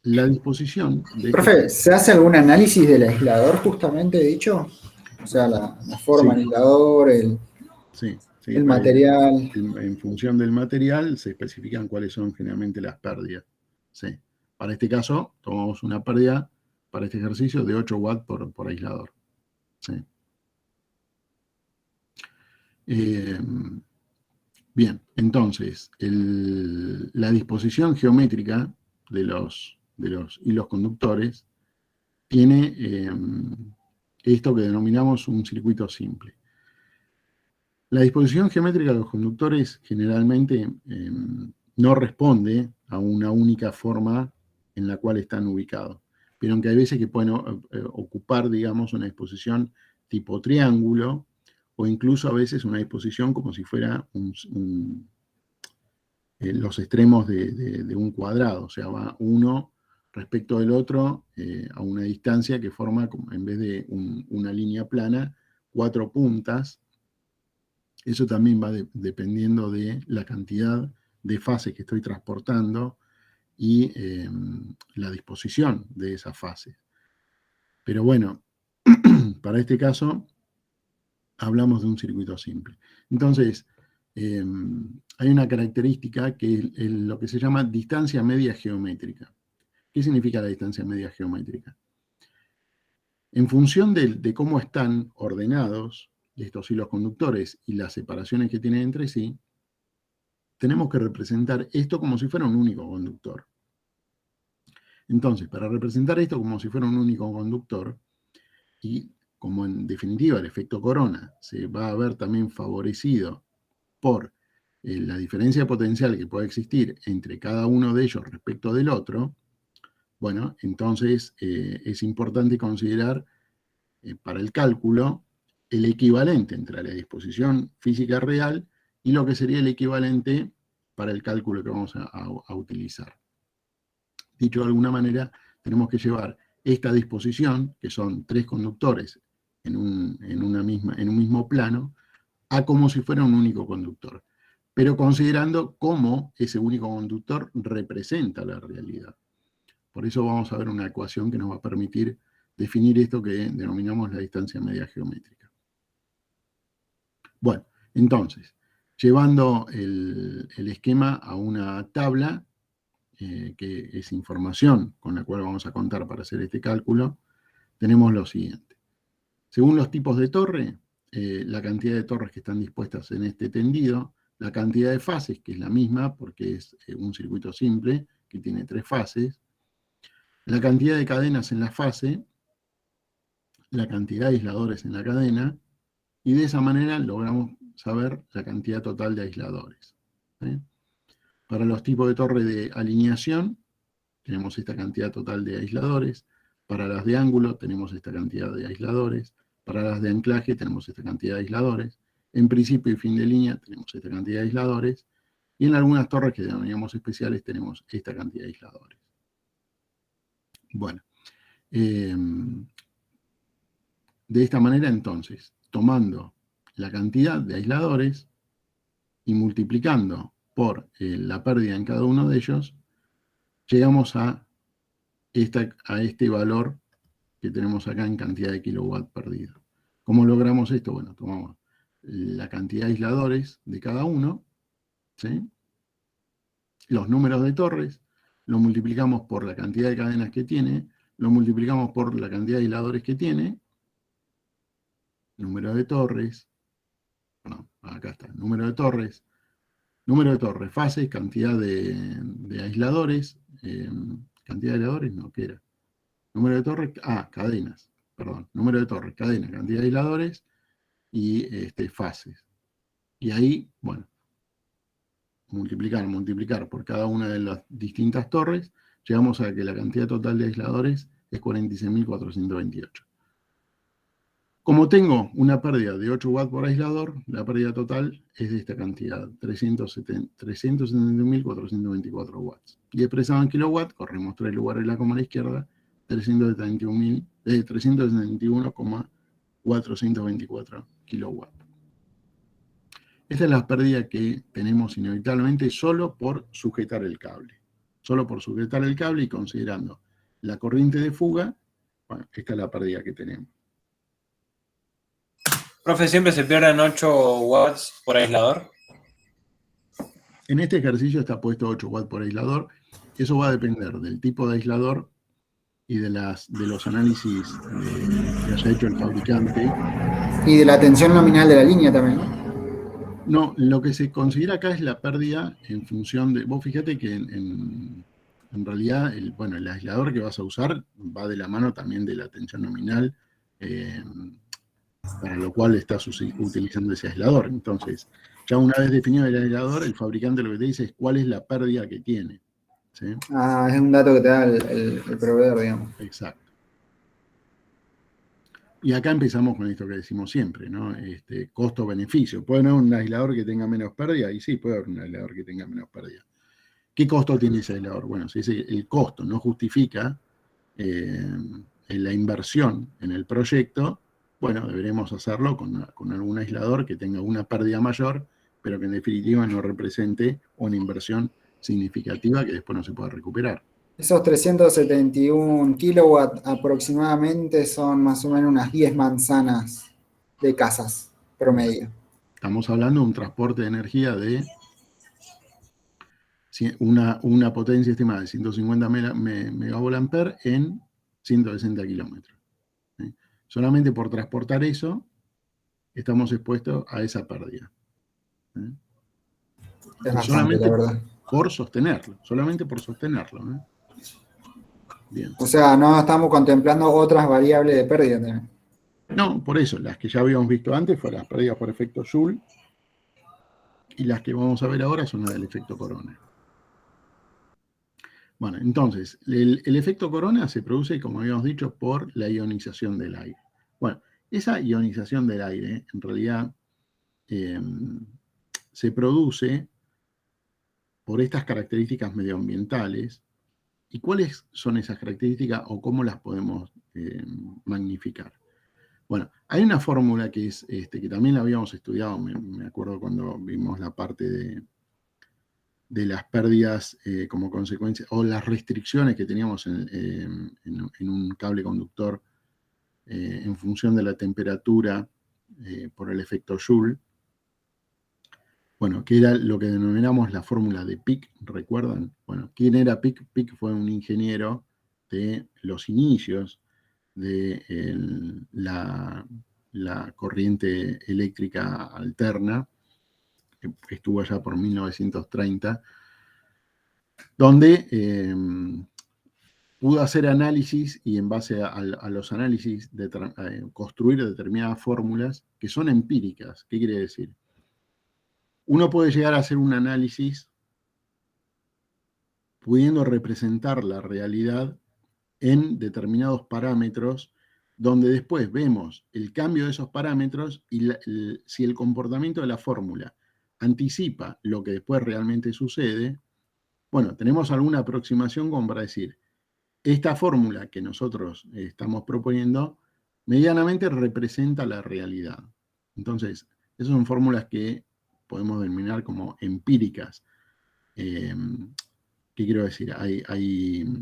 la disposición de... Profe, ¿se hace algún análisis del aislador justamente dicho? O sea, la forma del aislador, el material. En función del material se especifican cuáles son generalmente las pérdidas. Sí. Para este caso, tomamos una pérdida para este ejercicio de 8 watts por aislador. Sí. Bien, entonces, la disposición geométrica de los hilos conductores tiene esto que denominamos un circuito simple. La disposición geométrica de los conductores generalmente no responde a una única forma en la cual están ubicados. Vieron que hay veces que pueden ocupar, digamos, una disposición tipo triángulo, o incluso a veces una disposición como si fuera los extremos de un cuadrado, o sea, va uno respecto del otro a una distancia que forma, en vez de una línea plana, 4 puntas. Eso también va dependiendo de la cantidad de fases que estoy transportando y la disposición de esas fases. Pero bueno, para este caso hablamos de un circuito simple. Entonces, hay una característica que es lo que se llama distancia media geométrica. ¿Qué significa la distancia media geométrica? En función de cómo están ordenados estos hilos conductores y las separaciones que tienen entre sí, tenemos que representar esto como si fuera un único conductor. Entonces, para representar esto como si fuera un único conductor, y como en definitiva el efecto corona se va a ver también favorecido por la diferencia potencial que puede existir entre cada uno de ellos respecto del otro, bueno, entonces es importante considerar para el cálculo el equivalente entre la disposición física real y lo que sería el equivalente para el cálculo que vamos a utilizar. Dicho de alguna manera, tenemos que llevar esta disposición, que son 3 conductores en un mismo plano, a como si fuera un único conductor, pero considerando cómo ese único conductor representa la realidad. Por eso vamos a ver una ecuación que nos va a permitir definir esto que denominamos la distancia media geométrica. Bueno, entonces, llevando el esquema a una tabla, que es información con la cual vamos a contar para hacer este cálculo, tenemos lo siguiente. Según los tipos de torre, la cantidad de torres que están dispuestas en este tendido, la cantidad de fases, que es la misma porque es un circuito simple que tiene 3 fases, la cantidad de cadenas en la fase, la cantidad de aisladores en la cadena, y de esa manera logramos saber la cantidad total de aisladores. ¿Sí? Para los tipos de torre de alineación, tenemos esta cantidad total de aisladores. Para las de ángulo, tenemos esta cantidad de aisladores. Para las de anclaje, tenemos esta cantidad de aisladores. En principio y fin de línea, tenemos esta cantidad de aisladores. Y en algunas torres que denominamos especiales, tenemos esta cantidad de aisladores. Bueno, de esta manera, entonces, tomando la cantidad de aisladores y multiplicando por la pérdida en cada uno de ellos, llegamos a este valor que tenemos acá en cantidad de kilowatt perdido. ¿Cómo logramos esto? Bueno, tomamos la cantidad de aisladores de cada uno, ¿sí? Los números de torres, lo multiplicamos por la cantidad de cadenas que tiene, lo multiplicamos por la cantidad de aisladores que tiene, número de torres, no, acá está, número de torres, fases, cantidad de aisladores, cantidad de aisladores, no, ¿qué era? Número de torres, cadenas, perdón, número de torres, cadenas, cantidad de aisladores y fases. Y ahí, bueno, multiplicar por cada una de las distintas torres, llegamos a que la cantidad total de aisladores es 46.428. Como tengo una pérdida de 8 watts por aislador, la pérdida total es de esta cantidad, 371.424 watts. Y expresado en kilowatts, corremos 3 lugares la coma a la izquierda, 371,424 kilowatts. Esta es la pérdida que tenemos inevitablemente solo por sujetar el cable. Solo por sujetar el cable y considerando la corriente de fuga, bueno, esta es la pérdida que tenemos. Profe, ¿siempre se pierden 8 watts por aislador? En este ejercicio está puesto 8 watts por aislador. Eso va a depender del tipo de aislador y de los análisis que haya hecho el fabricante. Y de la tensión nominal de la línea también, ¿no? No, lo que se considera acá es la pérdida en función de... Vos fíjate que en realidad el aislador que vas a usar va de la mano también de la tensión nominal, para lo cual estás utilizando ese aislador. Entonces, ya una vez definido el aislador, el fabricante lo que te dice es cuál es la pérdida que tiene. ¿sí? Ah, es un dato que te da el proveedor, digamos. Exacto. Y acá empezamos con esto que decimos siempre, ¿no? Costo-beneficio. ¿Puede haber un aislador que tenga menos pérdida? Y sí, puede haber un aislador que tenga menos pérdida. ¿Qué costo tiene ese aislador? Bueno, si el costo no justifica la inversión en el proyecto, bueno, deberemos hacerlo con algún aislador que tenga una pérdida mayor, pero que en definitiva no represente una inversión significativa que después no se pueda recuperar. Esos 371 kilowatts aproximadamente son más o menos unas 10 manzanas de casas promedio. Estamos hablando de un transporte de energía de una potencia estimada de 150 megavolt-ampere en 160 kilómetros. ¿Sí? Solamente por transportar eso, estamos expuestos a esa pérdida. ¿Sí? Es Y bastante, solamente la verdad. por sostenerlo, solamente por sostenerlo. ¿Eh? Bien. O sea, no estamos contemplando otras variables de pérdida también. No, por eso, las que ya habíamos visto antes fueron las pérdidas por efecto Joule, y las que vamos a ver ahora son las del efecto Corona. Bueno, entonces, el efecto Corona se produce, como habíamos dicho, por la ionización del aire. Bueno, esa ionización del aire, en realidad, se produce por estas características medioambientales. ¿Y cuáles son esas características o cómo las podemos magnificar? Bueno, hay una fórmula que es que también la habíamos estudiado, me acuerdo cuando vimos la parte de las pérdidas como consecuencia, o las restricciones que teníamos en un cable conductor en función de la temperatura por el efecto Joule. Bueno, que era lo que denominamos la fórmula de Peake, ¿recuerdan? Bueno, ¿quién era Peake? Peake fue un ingeniero de los inicios de la corriente eléctrica alterna, que estuvo allá por 1930, donde pudo hacer análisis y en base a los análisis construir determinadas fórmulas que son empíricas. ¿Qué quiere decir? Uno puede llegar a hacer un análisis pudiendo representar la realidad en determinados parámetros, donde después vemos el cambio de esos parámetros y si el comportamiento de la fórmula anticipa lo que después realmente sucede. Bueno, tenemos alguna aproximación como para decir, esta fórmula que nosotros estamos proponiendo medianamente representa la realidad. Entonces, esas son fórmulas que podemos denominar como empíricas. ¿Qué quiero decir? Hay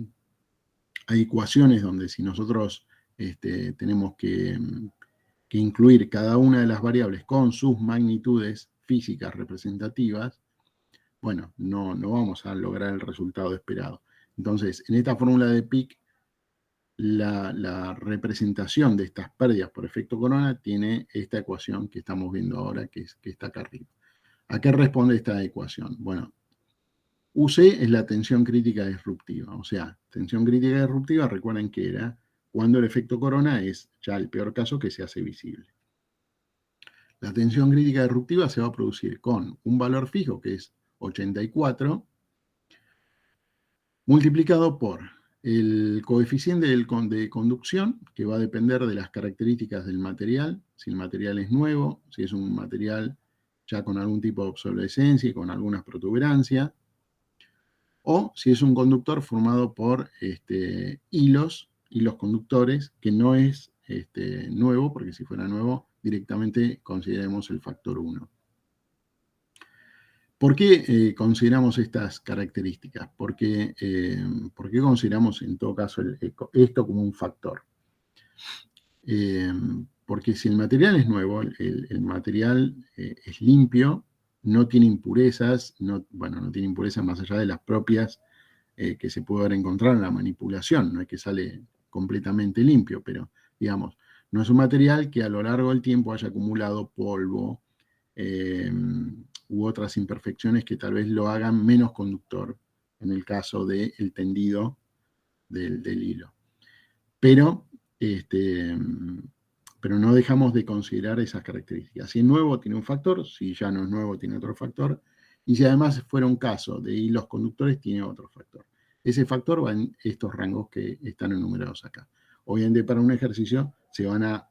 ecuaciones donde si nosotros tenemos que incluir cada una de las variables con sus magnitudes físicas representativas, bueno, no vamos a lograr el resultado esperado. Entonces, en esta fórmula de Peake, la representación de estas pérdidas por efecto Corona tiene esta ecuación que estamos viendo ahora, que está acá arriba. ¿A qué responde esta ecuación? Bueno, UC es la tensión crítica disruptiva. O sea, tensión crítica disruptiva, recuerden que era cuando el efecto Corona es ya el peor caso que se hace visible. La tensión crítica disruptiva se va a producir con un valor fijo, que es 84, multiplicado por el coeficiente de conducción, que va a depender de las características del material, si el material es nuevo, si es un material ya con algún tipo de obsolescencia y con algunas protuberancias, o si es un conductor formado por hilos conductores, que no es nuevo, porque si fuera nuevo, directamente consideremos el factor 1. ¿Por qué consideramos estas características? ¿Por qué consideramos en todo caso esto como un factor? Porque si el material es nuevo, el material es limpio, no tiene impurezas, no tiene impurezas más allá de las propias que se puede haber encontrado en la manipulación, no es que sale completamente limpio, pero digamos, no es un material que a lo largo del tiempo haya acumulado polvo, u otras imperfecciones que tal vez lo hagan menos conductor en el caso del tendido del hilo. Pero no dejamos de considerar esas características. Si es nuevo, tiene un factor, si ya no es nuevo, tiene otro factor, y si además fuera un caso de hilos conductores, tiene otro factor. Ese factor va en estos rangos que están enumerados acá. Obviamente para un ejercicio se van a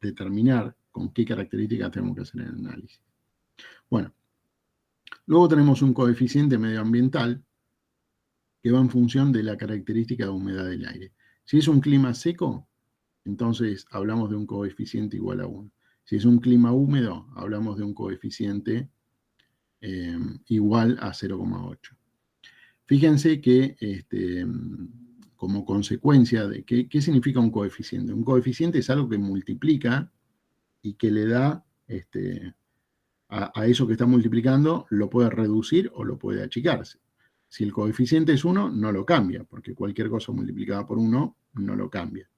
determinar con qué características tenemos que hacer el análisis. Bueno, luego tenemos un coeficiente medioambiental que va en función de la característica de humedad del aire. Si es un clima seco, entonces hablamos de un coeficiente igual a 1. Si es un clima húmedo, hablamos de un coeficiente igual a 0,8. Fíjense que como consecuencia de ¿qué significa un coeficiente? Un coeficiente es algo que multiplica y que le da a eso que está multiplicando, lo puede reducir o lo puede achicarse. Si el coeficiente es 1, no lo cambia, porque cualquier cosa multiplicada por 1 no lo cambia.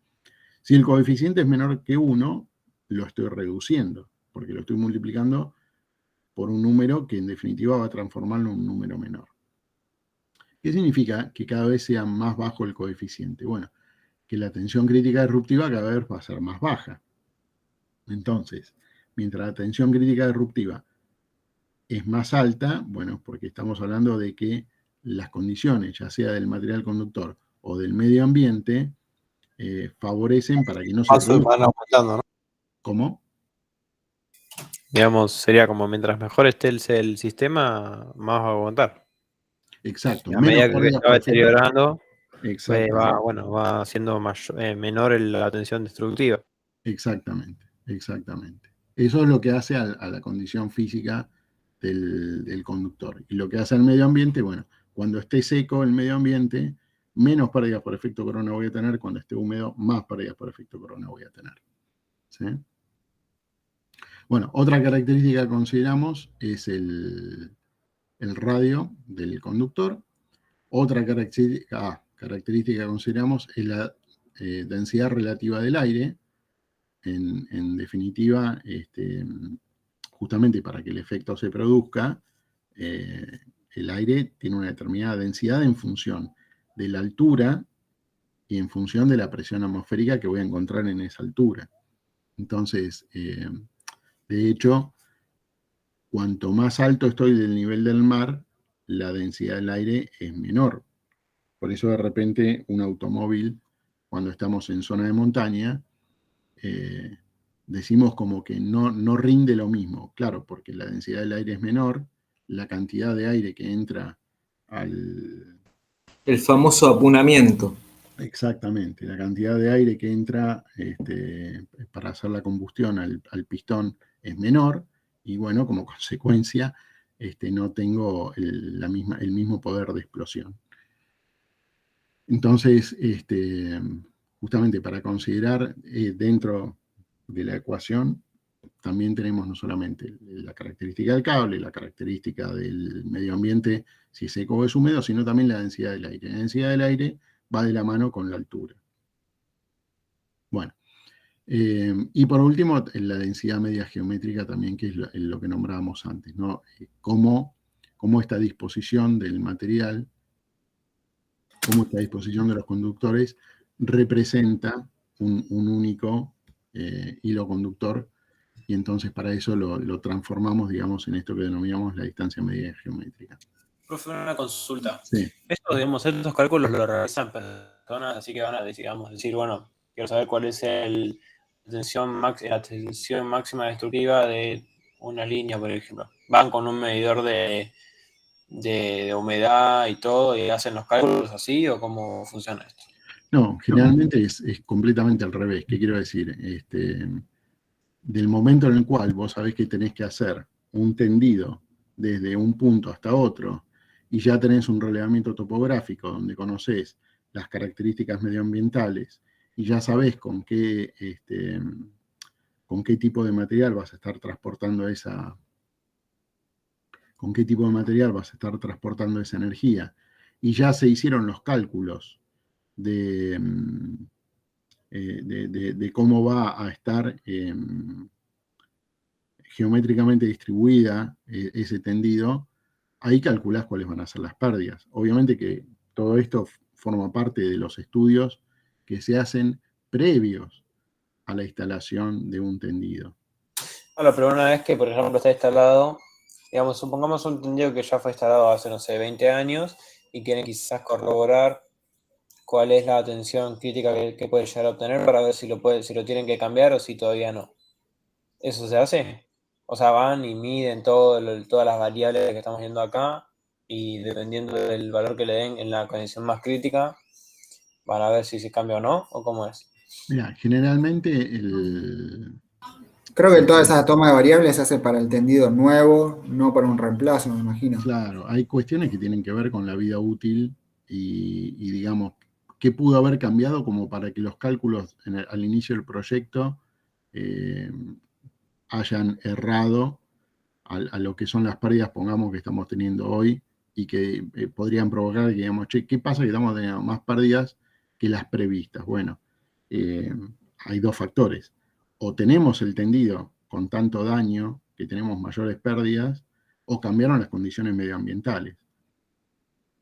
Si el coeficiente es menor que 1, lo estoy reduciendo, porque lo estoy multiplicando por un número que en definitiva va a transformarlo en un número menor. ¿Qué significa que cada vez sea más bajo el coeficiente? Bueno, que la tensión crítica disruptiva cada vez va a ser más baja. Entonces, mientras la tensión crítica disruptiva es más alta, bueno, porque estamos hablando de que las condiciones, ya sea del material conductor o del medio ambiente, favorecen para que no se produzca. Van aumentando, ¿no? ¿Cómo? Digamos, sería como mientras mejor esté el sistema, más va a aguantar. Exacto. A medida que pérdidas se va por efecto. deteriorando, Exacto. va siendo menor la tensión destructiva. Exactamente. Eso es lo que hace a la condición física del conductor. Y lo que hace al medio ambiente, bueno, cuando esté seco el medio ambiente, menos pérdidas por efecto corona voy a tener, cuando esté húmedo, más pérdidas por efecto corona voy a tener. ¿Sí? Bueno, otra característica que consideramos es el radio del conductor. Otra característica que consideramos es la densidad relativa del aire. En definitiva, justamente para que el efecto se produzca, el aire tiene una determinada densidad en función de la altura y en función de la presión atmosférica que voy a encontrar en esa altura. Entonces, de hecho, cuanto más alto estoy del nivel del mar, la densidad del aire es menor. Por eso de repente un automóvil, cuando estamos en zona de montaña, decimos como que no rinde lo mismo. Claro, porque la densidad del aire es menor, la cantidad de aire que entra al... El famoso apunamiento. Exactamente, la cantidad de aire que entra para hacer la combustión al pistón es menor, y bueno, como consecuencia, no tengo el mismo poder de explosión. Entonces, justamente para considerar dentro de la ecuación, también tenemos no solamente la característica del cable, la característica del medio ambiente, si es seco o es húmedo, sino también la densidad del aire. La densidad del aire va de la mano con la altura. Bueno, y por último, la densidad media geométrica también, que es lo que nombrábamos antes, ¿no? Cómo esta disposición del material, cómo esta disposición de los conductores representa un único hilo conductor, y entonces para eso lo transformamos, digamos, en esto que denominamos la distancia media geométrica. Profe, una consulta. Sí. Estos cálculos lo realizan personas, así que van a, digamos, decir, bueno, quiero saber cuál es la tensión máxima destructiva de una línea, por ejemplo. Van con un medidor de humedad y todo, y hacen los cálculos así, ¿o cómo funciona esto? No, generalmente es completamente al revés. ¿Qué quiero decir? Del momento en el cual vos sabés que tenés que hacer un tendido desde un punto hasta otro, y ya tenés un relevamiento topográfico donde conocés las características medioambientales y ya sabés con qué tipo de material vas a estar transportando esa energía, y ya se hicieron los cálculos de cómo va a estar geométricamente distribuida ese tendido, ahí calculás cuáles van a ser las pérdidas. Obviamente que todo esto forma parte de los estudios que se hacen previos a la instalación de un tendido. Ahora, pero una vez que, por ejemplo, está instalado, digamos, supongamos un tendido que ya fue instalado hace, no sé, 20 años, y quieren quizás corroborar cuál es la tensión crítica que puede llegar a obtener para ver si si lo tienen que cambiar o si todavía no. ¿Eso se hace? O sea, van y miden todas las variables que estamos viendo acá y dependiendo del valor que le den en la condición más crítica, van a ver si se cambia o no, o cómo es. Mira, generalmente Creo que toda esa toma de variables se hace para el tendido nuevo, no para un reemplazo, me imagino. claro, hay cuestiones que tienen que ver con la vida útil y digamos, qué pudo haber cambiado como para que los cálculos al inicio del proyecto hayan errado a lo que son las pérdidas, pongamos, que estamos teniendo hoy y que podrían provocar que digamos, che, ¿qué pasa que estamos teniendo más pérdidas que las previstas? Bueno, hay dos factores. O tenemos el tendido con tanto daño que tenemos mayores pérdidas, o cambiaron las condiciones medioambientales.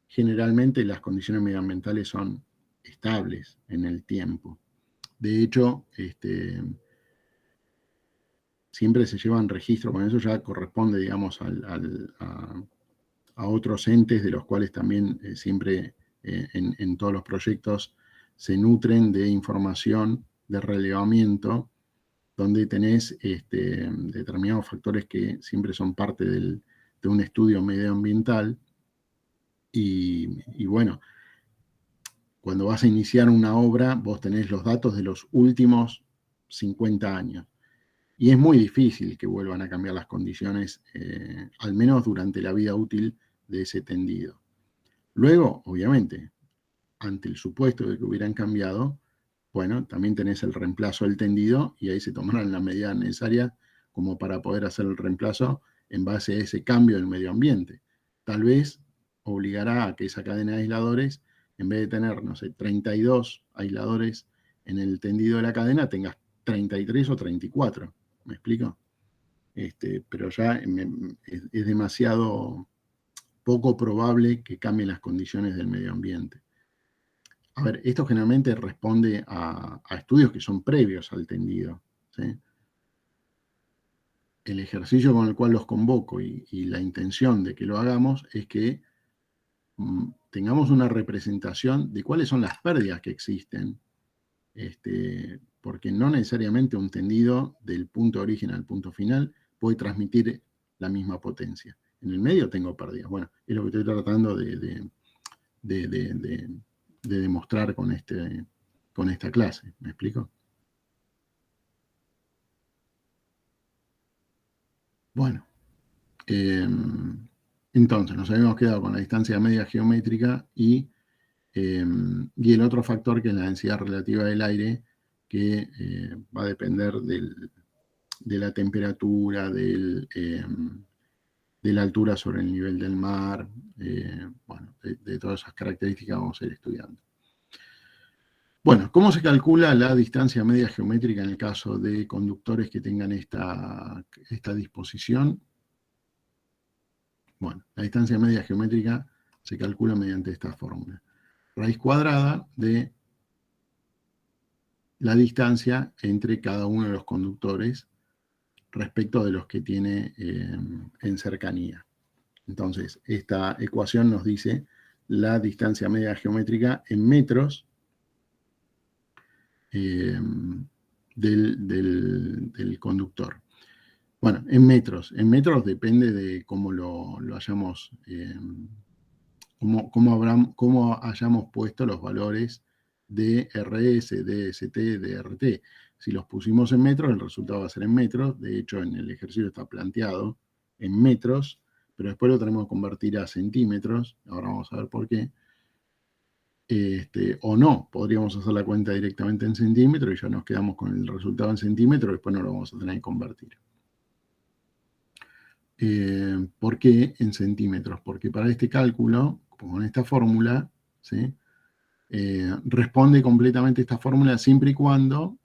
Generalmente las condiciones medioambientales son estables en el tiempo. De hecho, siempre se llevan registros, con eso ya corresponde, digamos, a otros entes de los cuales también siempre en todos los proyectos se nutren de información de relevamiento, donde tenés determinados factores que siempre son parte de un estudio medioambiental. Y bueno, cuando vas a iniciar una obra, vos tenés los datos de los últimos 50 años. Y es muy difícil que vuelvan a cambiar las condiciones, al menos durante la vida útil de ese tendido. Luego, obviamente, ante el supuesto de que hubieran cambiado, bueno, también tenés el reemplazo del tendido y ahí se tomarán las medidas necesarias como para poder hacer el reemplazo en base a ese cambio del medio ambiente. Tal vez obligará a que esa cadena de aisladores, en vez de tener, no sé, 32 aisladores en el tendido de la cadena, tengas 33 o 34. ¿Me explico? Pero ya es demasiado poco probable que cambien las condiciones del medio ambiente. A ver, esto generalmente responde a estudios que son previos al tendido, ¿sí? El ejercicio con el cual los convoco y la intención de que lo hagamos es que tengamos una representación de cuáles son las pérdidas que existen, porque no necesariamente un tendido del punto de origen al punto final puede transmitir la misma potencia. En el medio tengo pérdidas. Bueno, es lo que estoy tratando de demostrar con esta clase. ¿Me explico? Bueno, entonces nos habíamos quedado con la distancia media geométrica y el otro factor, que es la densidad relativa del aire, que va a depender de la temperatura, de la altura sobre el nivel del mar, bueno, de todas esas características vamos a ir estudiando. Bueno, ¿cómo se calcula la distancia media geométrica en el caso de conductores que tengan esta disposición? Bueno, la distancia media geométrica se calcula mediante esta fórmula. Raíz cuadrada de la distancia entre cada uno de los conductores respecto de los que tiene en cercanía. Entonces, esta ecuación nos dice la distancia media geométrica en metros del conductor. Bueno, en metros depende de cómo lo hayamos, cómo hayamos puesto los valores de RS, de ST, de RT. Si los pusimos en metros, el resultado va a ser en metros. De hecho, en el ejercicio está planteado en metros, pero después lo tenemos que convertir a centímetros. Ahora vamos a ver por qué. O no, podríamos hacer la cuenta directamente en centímetros y ya nos quedamos con el resultado en centímetros, después no lo vamos a tener que convertir. ¿Por qué en centímetros? Porque para este cálculo, con esta fórmula, ¿sí? Responde completamente esta fórmula siempre y cuando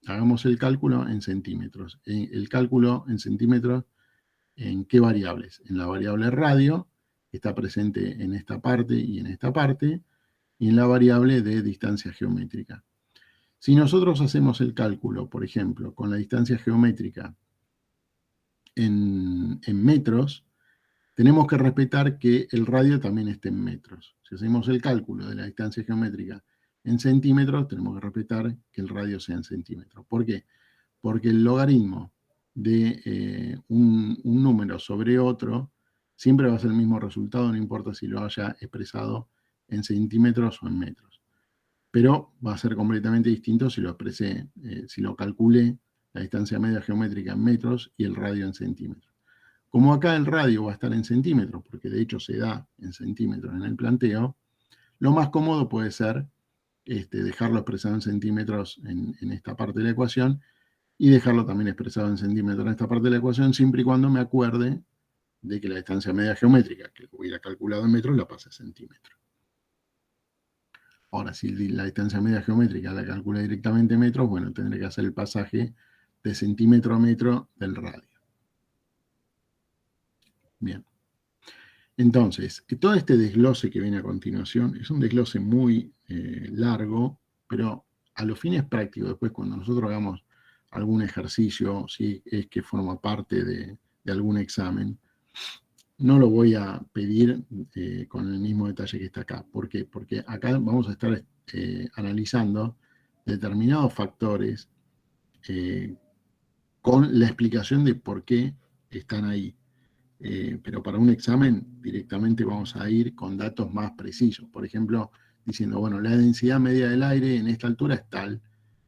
hagamos el cálculo en centímetros. El cálculo en centímetros, ¿en qué variables? En la variable radio, que está presente en esta parte y en esta parte, y en la variable de distancia geométrica. Si nosotros hacemos el cálculo, por ejemplo, con la distancia geométrica en metros, tenemos que respetar que el radio también esté en metros. Si hacemos el cálculo de la distancia geométrica en centímetros, tenemos que respetar que el radio sea en centímetros. ¿Por qué? Porque el logaritmo de un número sobre otro siempre va a ser el mismo resultado, no importa si lo haya expresado en centímetros o en metros. Pero va a ser completamente distinto si lo expresé, si lo calculé la distancia media geométrica en metros y el radio en centímetros. Como acá el radio va a estar en centímetros, porque de hecho se da en centímetros en el planteo, lo más cómodo puede ser dejarlo expresado en centímetros en esta parte de la ecuación y dejarlo también expresado en centímetros en esta parte de la ecuación, siempre y cuando me acuerde de que la distancia media geométrica que hubiera calculado en metros la pase a centímetros. Ahora, si la distancia media geométrica la calcula directamente en metros, bueno, tendré que hacer el pasaje de centímetro a metro del radio. Bien. Entonces, todo este desglose que viene a continuación es un desglose muy largo, pero a los fines prácticos, después cuando nosotros hagamos algún ejercicio, si es que forma parte de algún examen, no lo voy a pedir con el mismo detalle que está acá. ¿Por qué? Porque acá vamos a estar analizando determinados factores con la explicación de por qué están ahí. Pero para un examen directamente vamos a ir con datos más precisos. Por ejemplo, diciendo, bueno, la densidad media del aire en esta altura es tal,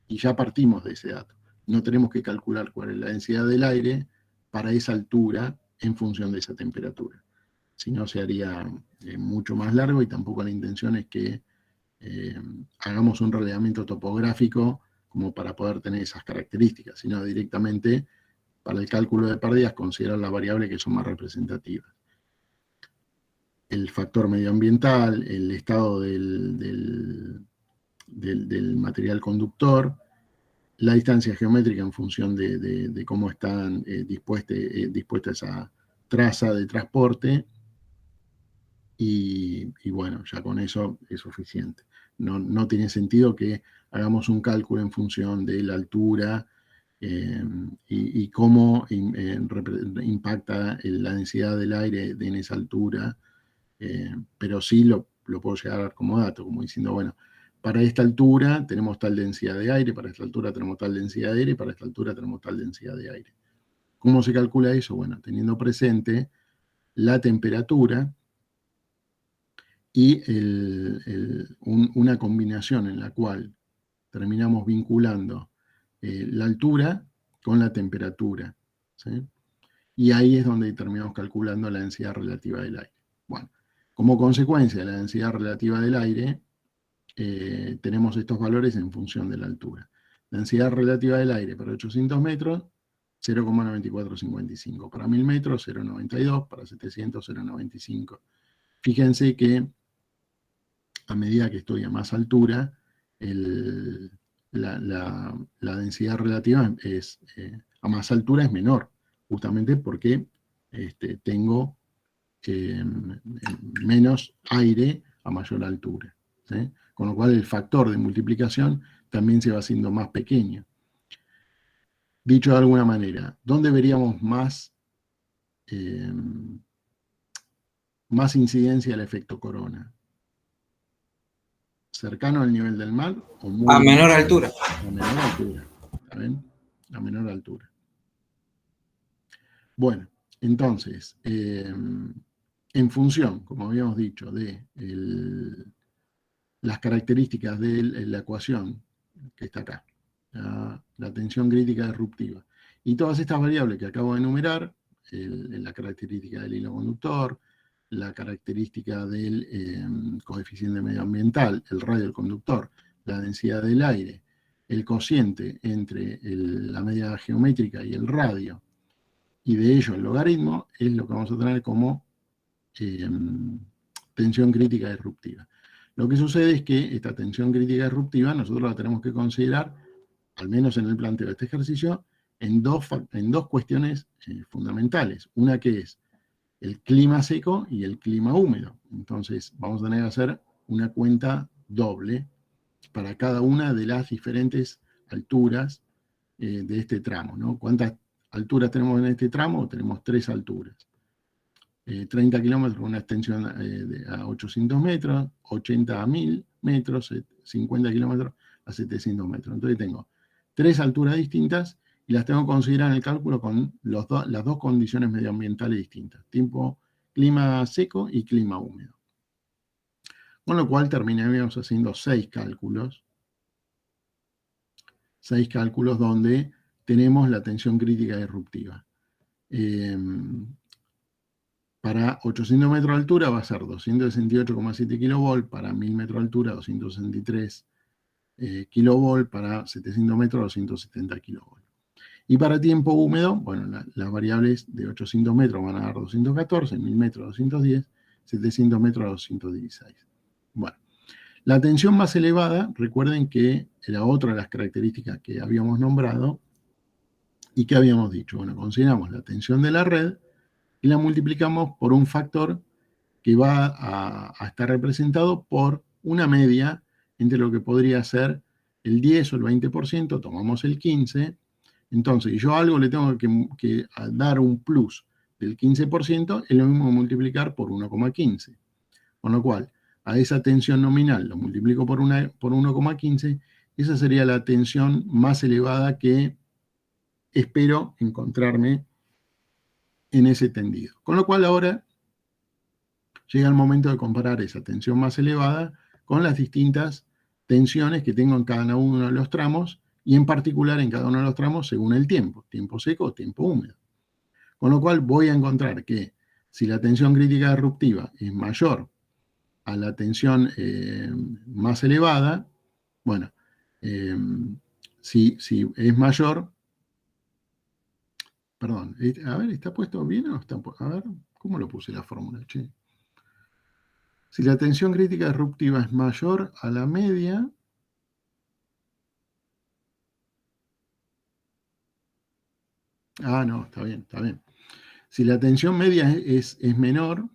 y ya partimos de ese dato. No tenemos que calcular cuál es la densidad del aire para esa altura en función de esa temperatura. Si no, se haría mucho más largo y tampoco la intención es que hagamos un relevamiento topográfico como para poder tener esas características, sino directamente para el cálculo de pérdidas considerar las variables que son más representativas. El factor medioambiental, el estado del material conductor, la distancia geométrica en función de cómo están dispuesta esa traza de transporte, y bueno, ya con eso es suficiente. No tiene sentido que hagamos un cálculo en función de la altura y cómo impacta la densidad del aire en esa altura, pero sí lo puedo llegar a dar como dato, como diciendo, bueno, para esta altura tenemos tal densidad de aire, para esta altura tenemos tal densidad de aire, y para esta altura tenemos tal densidad de aire. ¿Cómo se calcula eso? Bueno, teniendo presente la temperatura y una combinación en la cual terminamos vinculando la altura con la temperatura, ¿sí? Y ahí es donde terminamos calculando la densidad relativa del aire. Bueno, como consecuencia de la densidad relativa del aire, tenemos estos valores en función de la altura. Densidad relativa del aire para 800 metros, 0,9455. Para 1000 metros, 0,92. Para 700, 0,95. Fíjense que a medida que estoy a más altura, la densidad relativa a más altura es menor, justamente porque tengo menos aire a mayor altura, ¿sí? Con lo cual el factor de multiplicación también se va haciendo más pequeño. Dicho de alguna manera, ¿dónde veríamos más incidencia del efecto corona? ¿Cercano al nivel del mar o muy a menor altura? A menor altura, ¿saben? A menor altura. Bueno, entonces, en función, como habíamos dicho, de las características de la ecuación que está acá, la tensión crítica disruptiva, y todas estas variables que acabo de enumerar, la característica del hilo conductor, la característica del coeficiente medioambiental, el radio del conductor, la densidad del aire, el cociente entre la media geométrica y el radio, y de ello el logaritmo, es lo que vamos a tener como tensión crítica disruptiva. Lo que sucede es que esta tensión crítica disruptiva nosotros la tenemos que considerar, al menos en el planteo de este ejercicio, en dos cuestiones fundamentales. Una que es el clima seco y el clima húmedo. Entonces vamos a tener que hacer una cuenta doble para cada una de las diferentes alturas de este tramo, ¿no? ¿Cuántas alturas tenemos en este tramo? Tenemos 3 alturas. 30 kilómetros con una extensión a 800 metros, 80 a 1000 metros, 50 kilómetros a 700 metros. Entonces tengo 3 alturas distintas y las tengo que considerar en el cálculo con las dos condiciones medioambientales distintas, clima seco y clima húmedo. Con lo cual terminamos haciendo 6 cálculos donde tenemos la tensión crítica disruptiva. Para 800 metros de altura va a ser 268,7 kV, para 1000 metros de altura 263 kV, para 700 metros 270 kV. Y para tiempo húmedo, bueno, las variables de 800 metros van a dar 214, 1000 metros 210, 700 metros 216. Bueno, la tensión más elevada, recuerden que era otra de las características que habíamos nombrado y que habíamos dicho. Bueno, consideramos la tensión de la red y la multiplicamos por un factor que va a estar representado por una media entre lo que podría ser el 10 o el 20%, tomamos el 15%, entonces yo a algo le tengo que dar un plus del 15%, es lo mismo que multiplicar por 1,15. Con lo cual, a esa tensión nominal lo multiplico por 1,15, esa sería la tensión más elevada que espero encontrarme en ese tendido. Con lo cual ahora llega el momento de comparar esa tensión más elevada con las distintas tensiones que tengo en cada uno de los tramos y en particular en cada uno de los tramos según el tiempo seco o tiempo húmedo. Con lo cual voy a encontrar que si la tensión crítica disruptiva es mayor a la tensión más elevada, bueno, si es mayor, perdón, a ver, ¿está puesto bien o está puesto? A ver, ¿cómo lo puse la fórmula? Che. Si la tensión crítica disruptiva es mayor a la media, no, está bien, está bien. Si la tensión media es menor,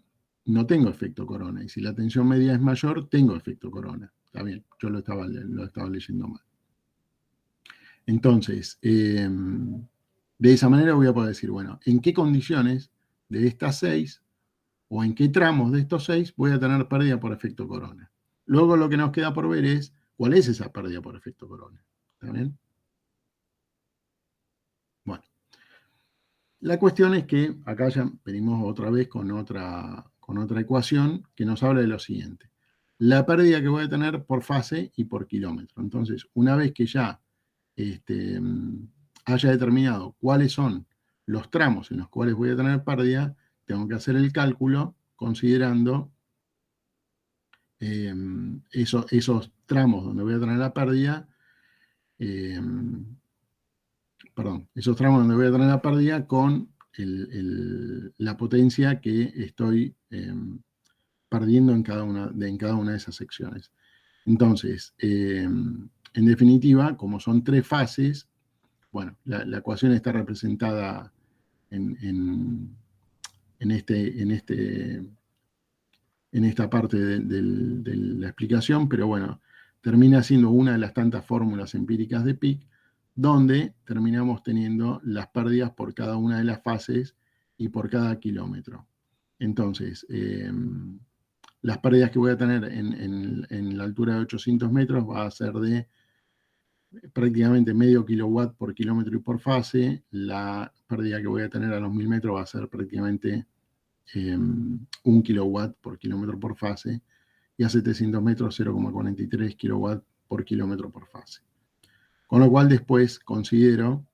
no tengo efecto corona. Y si la tensión media es mayor, tengo efecto corona. Está bien, yo lo estaba leyendo mal. Entonces, de esa manera voy a poder decir, bueno, ¿en qué condiciones de estas 6 o en qué tramos de estos 6 voy a tener pérdida por efecto corona? Luego lo que nos queda por ver es cuál es esa pérdida por efecto corona. ¿Está bien? Bueno. La cuestión es que acá ya venimos otra vez con otra ecuación que nos habla de lo siguiente. La pérdida que voy a tener por fase y por kilómetro. Entonces, una vez que ya haya determinado cuáles son los tramos en los cuales voy a tener pérdida, tengo que hacer el cálculo considerando esos tramos donde voy a tener la pérdida, esos tramos donde voy a tener la pérdida con la potencia que estoy perdiendo en cada una de esas secciones. Entonces, en definitiva, como son 3 fases, bueno, la ecuación está representada en esta parte de la explicación, pero bueno, termina siendo una de las tantas fórmulas empíricas de Peake, donde terminamos teniendo las pérdidas por cada una de las fases y por cada kilómetro. Entonces, las pérdidas que voy a tener en la altura de 800 metros va a ser de prácticamente medio kilowatt por kilómetro y por fase. La pérdida que voy a tener a los 1000 metros va a ser prácticamente 1 kilowatt por kilómetro por fase, y a 700 metros 0,43 kilowatt por kilómetro por fase. Con lo cual después considero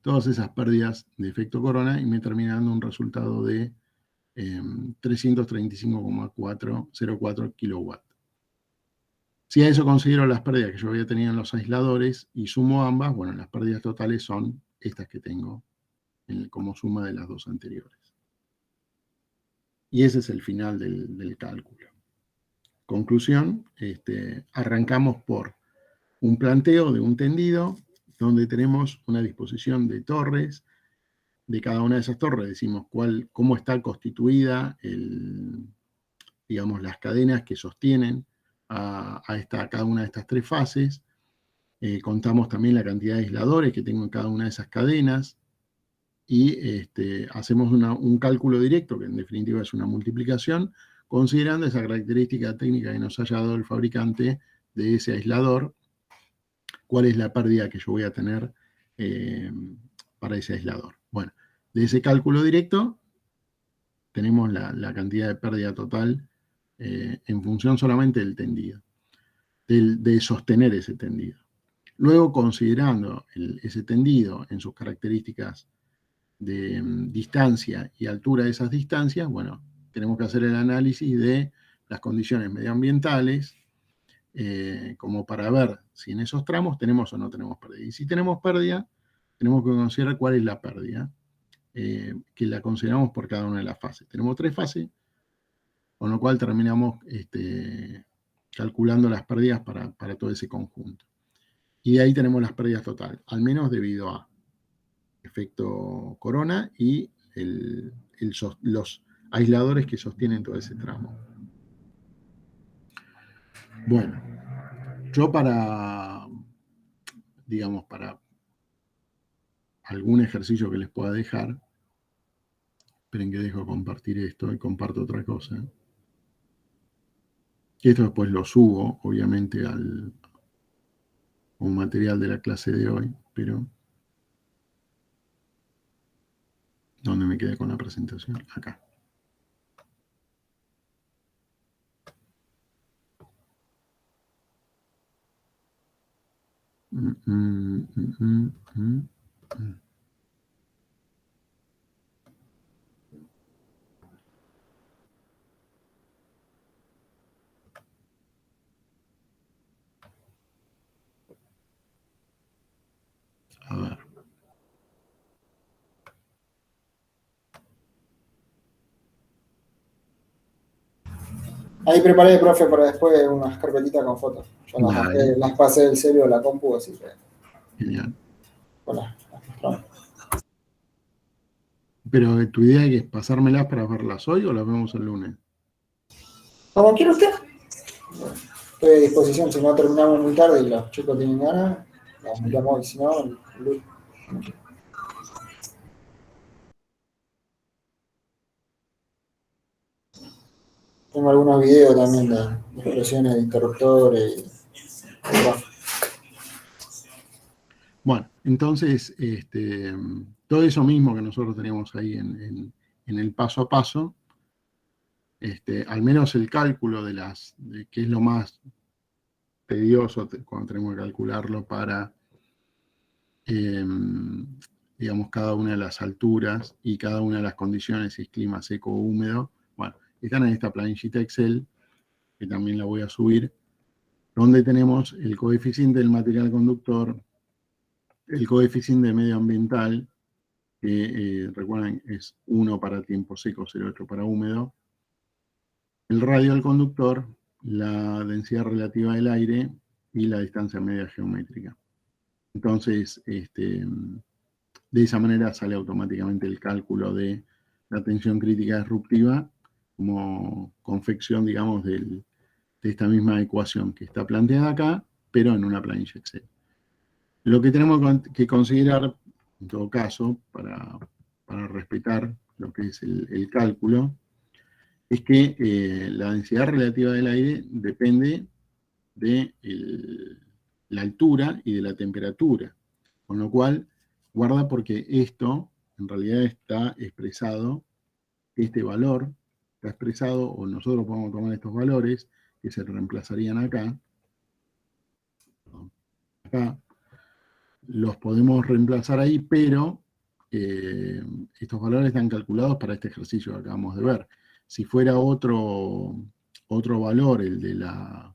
todas esas pérdidas de efecto corona y me termina dando un resultado de 335,404 kilowatt. Si a eso considero las pérdidas que yo había tenido en los aisladores y sumo ambas, bueno, las pérdidas totales son estas que tengo como suma de las dos anteriores. Y ese es el final del cálculo. Conclusión, arrancamos por un planteo de un tendido donde tenemos una disposición de torres. De cada una de esas torres decimos cómo está constituida digamos, las cadenas que sostienen a cada una de estas 3 fases. Contamos también la cantidad de aisladores que tengo en cada una de esas cadenas. y hacemos un cálculo directo, que en definitiva es una multiplicación, considerando esa característica técnica que nos haya dado el fabricante de ese aislador, cuál es la pérdida que yo voy a tener para ese aislador. Bueno, de ese cálculo directo tenemos la cantidad de pérdida total en función solamente del tendido, de sostener ese tendido. Luego, considerando ese tendido en sus características de distancia y altura de esas distancias, bueno, tenemos que hacer el análisis de las condiciones medioambientales, como para ver si en esos tramos tenemos o no tenemos pérdida. Y si tenemos pérdida, tenemos que considerar cuál es la pérdida, que la consideramos por cada una de las fases. Tenemos 3 fases, con lo cual terminamos calculando las pérdidas para todo ese conjunto. Y ahí tenemos las pérdidas totales, al menos debido a efecto corona y los aisladores que sostienen todo ese tramo. Bueno, yo para algún ejercicio que les pueda dejar, esperen que dejo compartir esto y comparto otra cosa. Y esto después lo subo, obviamente, como material de la clase de hoy, pero ¿dónde me quedé con la presentación? Acá. A ver. Ahí preparé, profe, para después unas carpetitas con fotos. Yo las pasé del serio a la compu, así que... Genial. Bueno, las mostramos. Pero tu idea es pasármelas para verlas hoy o las vemos el lunes. Como quiera usted. Bueno, estoy a disposición, si no terminamos muy tarde y los chicos tienen ganas, las miramos hoy, si no, el lunes. Tengo algunos videos también de expresiones de interruptores y bueno, entonces, todo eso mismo que nosotros teníamos ahí en el paso a paso, al menos el cálculo de qué es lo más tedioso cuando tenemos que calcularlo para, digamos, cada una de las alturas y cada una de las condiciones, si es clima seco o húmedo. Bueno, están en esta planillita Excel, que también la voy a subir, donde tenemos el coeficiente del material conductor, el coeficiente medioambiental, que recuerden es 1 para tiempo seco, 0,8 para húmedo, el radio del conductor, la densidad relativa del aire y la distancia media geométrica. Entonces, de esa manera sale automáticamente el cálculo de la tensión crítica disruptiva como confección, digamos, de esta misma ecuación que está planteada acá, pero en una planilla Excel. Lo que tenemos que considerar, en todo caso, para respetar lo que es el cálculo, es que la densidad relativa del aire depende de la altura y de la temperatura. Con lo cual, guarda porque esto en realidad está expresado, este valor está expresado, o nosotros podemos tomar estos valores que se reemplazarían acá, los podemos reemplazar ahí, pero estos valores están calculados para este ejercicio que acabamos de ver. Si fuera otro valor, el de la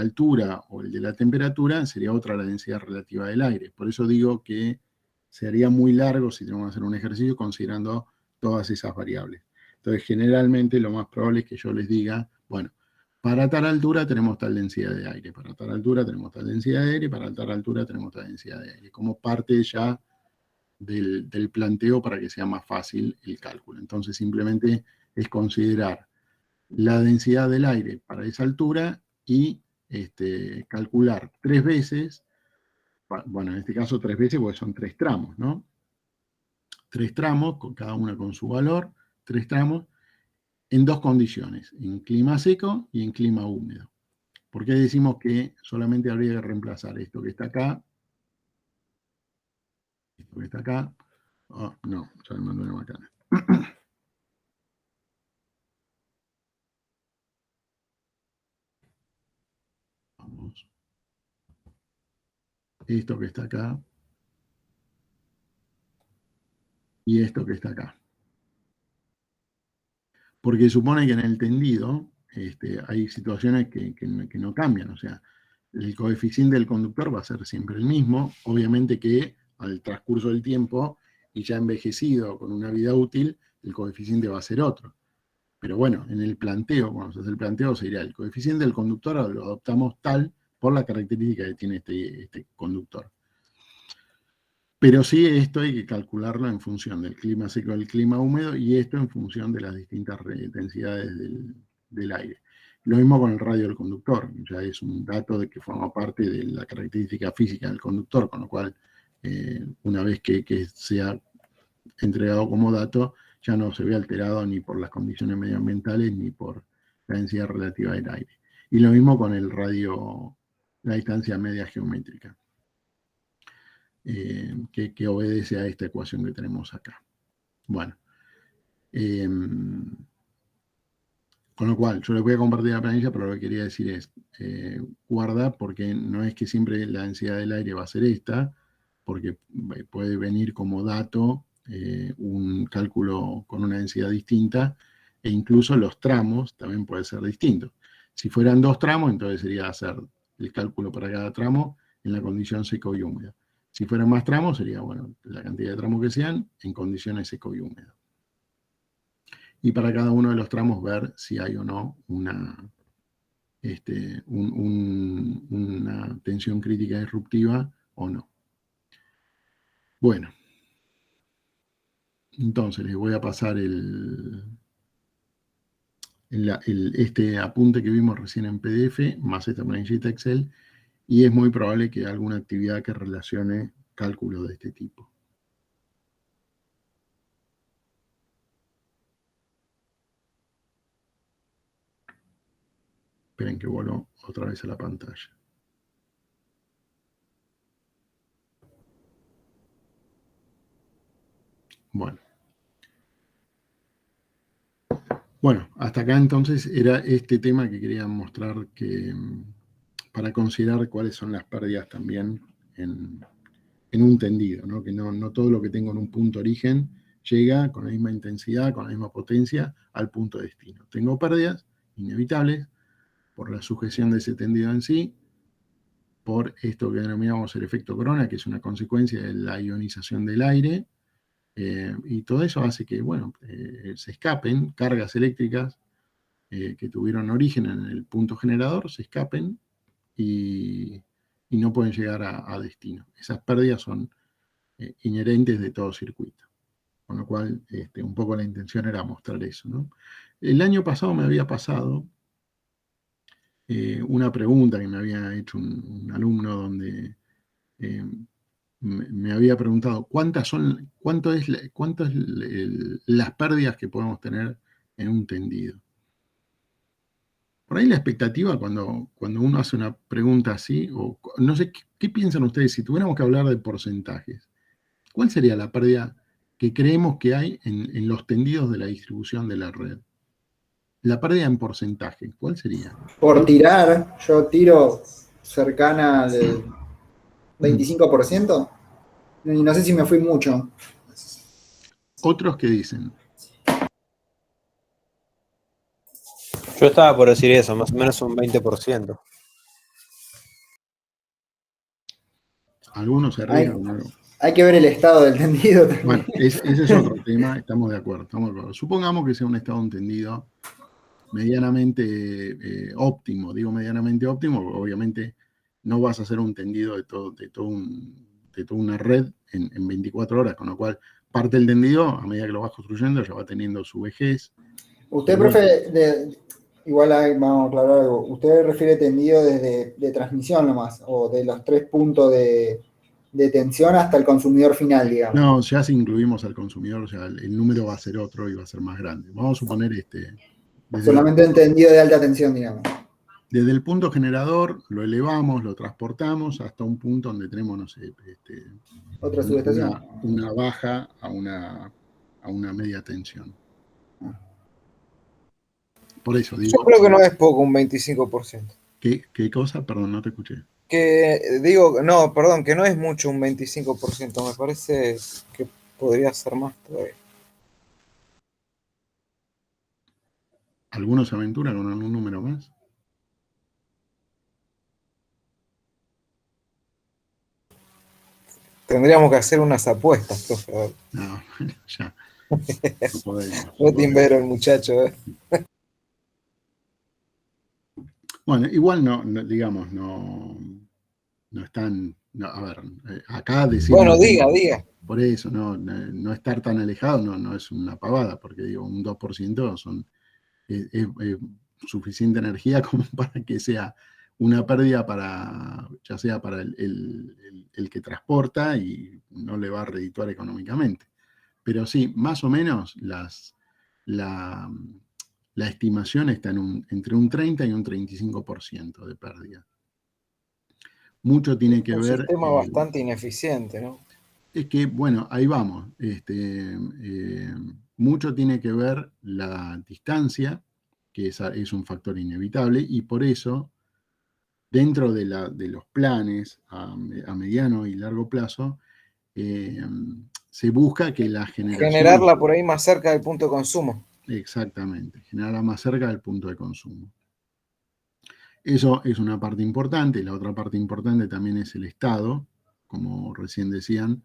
altura o el de la temperatura, sería otra la densidad relativa del aire. Por eso digo que sería muy largo si tenemos que hacer un ejercicio considerando todas esas variables. Entonces, generalmente lo más probable es que yo les diga, bueno, para tal altura tenemos tal densidad de aire, para tal altura tenemos tal densidad de aire, para tal altura tenemos tal densidad de aire, como parte ya del planteo para que sea más fácil el cálculo. Entonces simplemente es considerar la densidad del aire para esa altura y calcular 3 veces, bueno, en este caso 3 veces porque son 3 tramos, ¿no? 3 tramos, cada una con su valor, 3 tramos, en 2 condiciones, en clima seco y en clima húmedo. ¿Por qué decimos que solamente habría que reemplazar esto que está acá? Esto que está acá. Oh, no, ya me mandó una macana. Vamos. Esto que está acá. Y esto que está acá. Porque supone que en el tendido hay situaciones que no cambian. O sea, el coeficiente del conductor va a ser siempre el mismo. Obviamente que al transcurso del tiempo y ya envejecido con una vida útil, el coeficiente va a ser otro. Pero bueno, en el planteo, cuando se hace el planteo, se dirá el coeficiente del conductor lo adoptamos tal por la característica que tiene este conductor. Pero sí, esto hay que calcularlo en función del clima seco y del clima húmedo, y esto en función de las distintas densidades del aire. Lo mismo con el radio del conductor, ya es un dato de que forma parte de la característica física del conductor, con lo cual, una vez que sea entregado como dato, ya no se ve alterado ni por las condiciones medioambientales ni por la densidad relativa del aire. Y lo mismo con el radio, la distancia media geométrica. Que obedece a esta ecuación que tenemos acá. Bueno, con lo cual yo les voy a compartir la planilla, pero lo que quería decir es, guarda, porque no es que siempre la densidad del aire va a ser esta, porque puede venir como dato un cálculo con una densidad distinta, e incluso los tramos también pueden ser distintos. Si fueran 2 tramos, entonces sería hacer el cálculo para cada tramo en la condición seco y húmedo. Si fueran más tramos, sería, bueno, la cantidad de tramos que sean en condiciones seco y húmedo. Y para cada uno de los tramos ver si hay o no una tensión crítica disruptiva o no. Bueno, entonces les voy a pasar este apunte que vimos recién en PDF, más esta planillita Excel, y es muy probable que alguna actividad que relacione cálculos de este tipo. Esperen que vuelvo otra vez a la pantalla. Bueno, hasta acá entonces era este tema que quería mostrar para considerar cuáles son las pérdidas también en un tendido, ¿no? Que no todo lo que tengo en un punto origen llega con la misma intensidad, con la misma potencia al punto de destino. Tengo pérdidas inevitables por la sujeción de ese tendido en sí, por esto que denominamos el efecto corona, que es una consecuencia de la ionización del aire, y todo eso hace que, bueno, se escapen cargas eléctricas que tuvieron origen en el punto generador, se escapen y no pueden llegar a destino. Esas pérdidas son inherentes de todo circuito. Con lo cual, un poco la intención era mostrar eso, ¿no? El año pasado me había pasado una pregunta que me había hecho un alumno donde me había preguntado cuánto es las pérdidas que podemos tener en un tendido. Por ahí la expectativa cuando uno hace una pregunta así, o no sé, ¿qué piensan ustedes? Si tuviéramos que hablar de porcentajes, ¿cuál sería la pérdida que creemos que hay en los tendidos de la distribución de la red? La pérdida en porcentaje, ¿cuál sería? Por tirar, yo tiro cercana al 25%, y no sé si me fui mucho. Otros que dicen. Yo estaba por decir eso, más o menos un 20%. Algunos se ríen. Hay que ver el estado del tendido también. Bueno, ese es otro tema, estamos de acuerdo. Supongamos que sea un estado entendido medianamente óptimo. Digo medianamente óptimo, porque obviamente no vas a hacer un tendido de toda una red en 24 horas, con lo cual parte del tendido, a medida que lo vas construyendo, ya va teniendo su vejez. Usted, profe, igual vamos a aclarar algo. ¿Usted refiere tendido desde de transmisión nomás, o de los 3 puntos de de tensión hasta el consumidor final, digamos. No, ya si incluimos al consumidor, ya el número va a ser otro y va a ser más grande. Vamos a suponer Solamente entendido de alta tensión, digamos. desde el punto generador lo elevamos, lo transportamos hasta un punto donde tenemos, no sé, Otra subestación. una baja a una media tensión. Por eso digo. Yo creo que no es poco un 25%. ¿Qué cosa? Perdón, no te escuché. Que digo, no, perdón, que no es mucho un 25%, me parece que podría ser más todavía. ¿Alguno se aventura con algún número más? Tendríamos que hacer unas apuestas, profe. No, ya. No podemos. No timbero el muchacho, Bueno, igual digamos, no están, a ver, acá decir... Bueno, diga. Por eso, no estar tan alejado no es una pavada, porque digo, un 2% es suficiente energía como para que sea una pérdida ya sea para el que transporta y no le va a redituar económicamente. Pero sí, más o menos la estimación está entre un 30 y un 35% de pérdida. Mucho tiene que ver... Un sistema bastante ineficiente, ¿no? Es que, bueno, ahí vamos. Mucho tiene que ver la distancia, que es un factor inevitable, y por eso, dentro de los planes a mediano y largo plazo, se busca que la generación... Generarla por ahí más cerca del punto de consumo. Exactamente, generarla más cerca del punto de consumo. Eso es una parte importante. La otra parte importante también es el estado, como recién decían,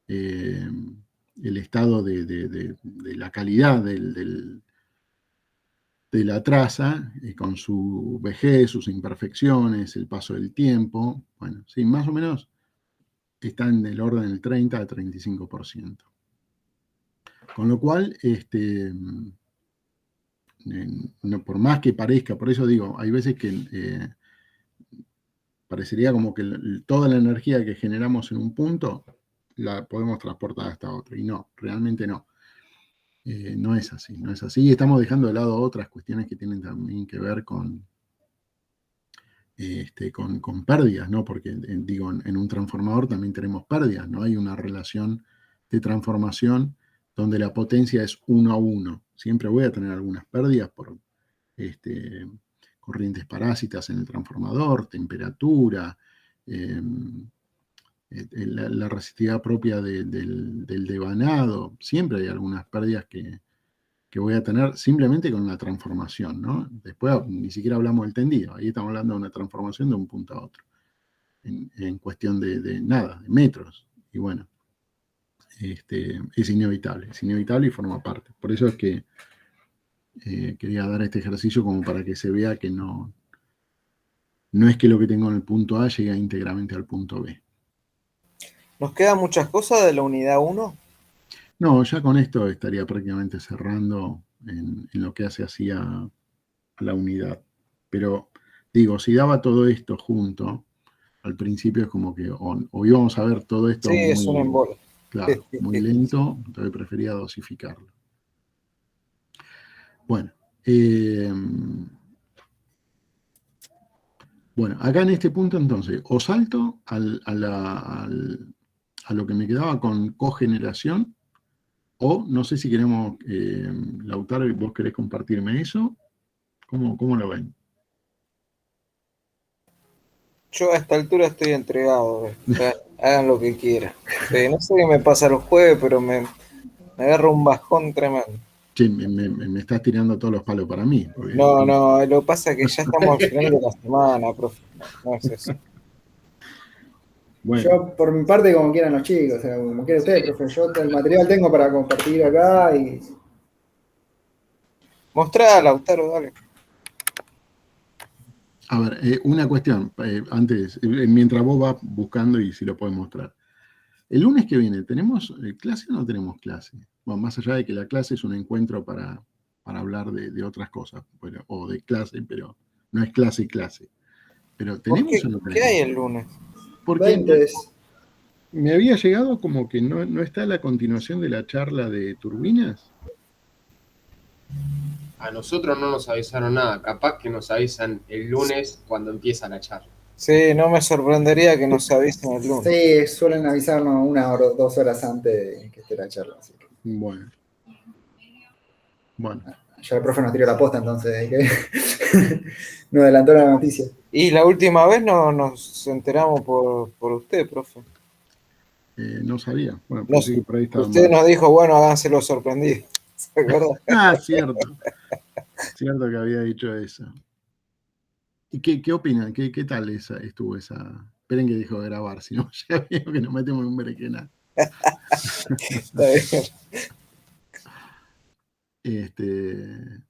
el estado de la calidad de la traza, con su vejez, sus imperfecciones, el paso del tiempo. Bueno, sí, más o menos está en el orden del 30 al 35%. Con lo cual, no, por más que parezca, por eso digo, hay veces que parecería como que toda la energía que generamos en un punto la podemos transportar hasta otro, y no, realmente no. No es así, no es así. Estamos dejando de lado otras cuestiones que tienen también que ver con pérdidas, ¿no? Porque, digo, en un transformador también tenemos pérdidas, ¿no? Hay una relación de transformación donde la potencia es 1 a 1. Siempre voy a tener algunas pérdidas por corrientes parásitas en el transformador, temperatura, la resistividad propia del devanado. Siempre hay algunas pérdidas que voy a tener simplemente con la transformación, ¿no? Después ni siquiera hablamos del tendido, ahí estamos hablando de una transformación de un punto a otro, en cuestión de nada, de metros. Y bueno, es inevitable y forma parte. Por eso es que quería dar este ejercicio como para que se vea que no es que lo que tengo en el punto A llega íntegramente al punto B. ¿Nos quedan muchas cosas de la unidad 1? No, ya con esto estaría prácticamente cerrando en lo que hace así a la unidad. Pero digo, si daba todo esto junto, al principio es como que o íbamos a ver todo esto Sí, es un embole. Claro, muy lento, entonces prefería dosificarlo. Bueno, acá en este punto entonces, o salto a lo que me quedaba con cogeneración, o no sé si queremos, Lautaro, vos querés compartirme eso. ¿Cómo lo ven? Yo a esta altura estoy entregado. Hagan lo que quieran. No sé qué me pasa los jueves, pero me agarra un bajón tremendo. Che, me estás tirando todos los palos para mí. Porque... No, lo que pasa es que ya estamos al final de la semana, profe. No es eso. Bueno. Yo, por mi parte, como quieran los chicos, o sea, como quieran ustedes, profe. Yo el material tengo para compartir acá y... Mostrá, Lautaro, dale. A ver, una cuestión, antes, mientras vos vas buscando y si lo podés mostrar. El lunes que viene, ¿tenemos clase o no tenemos clase? Bueno, más allá de que la clase es un encuentro para hablar de otras cosas, o de clase, pero no es clase. Pero ¿tenemos o no tenemos? ¿Qué hay el lunes? Porque 20. Me había llegado como que no está la continuación de la charla de turbinas. A nosotros no nos avisaron nada, capaz que nos avisan el lunes cuando empieza la charla. Sí, no me sorprendería que nos avisen el lunes. Sí, suelen avisarnos 1 o 2 horas antes de que esté la charla. Así que. Bueno. Ya el profe nos tiró la posta, entonces hay que nos adelantó la noticia. Y la última vez no nos enteramos por usted, profe. No sabía. Bueno, No, pensé que por ahí estaba usted mal. nos dijo, bueno, háganse los sorprendidos. ¿Se acuerda? Ah, cierto. Cierto que había dicho eso. ¿Y qué opinan? ¿Qué tal estuvo esa? Esperen que dejo de grabar, si no ya veo que nos metemos en un berenjenal. Está bien.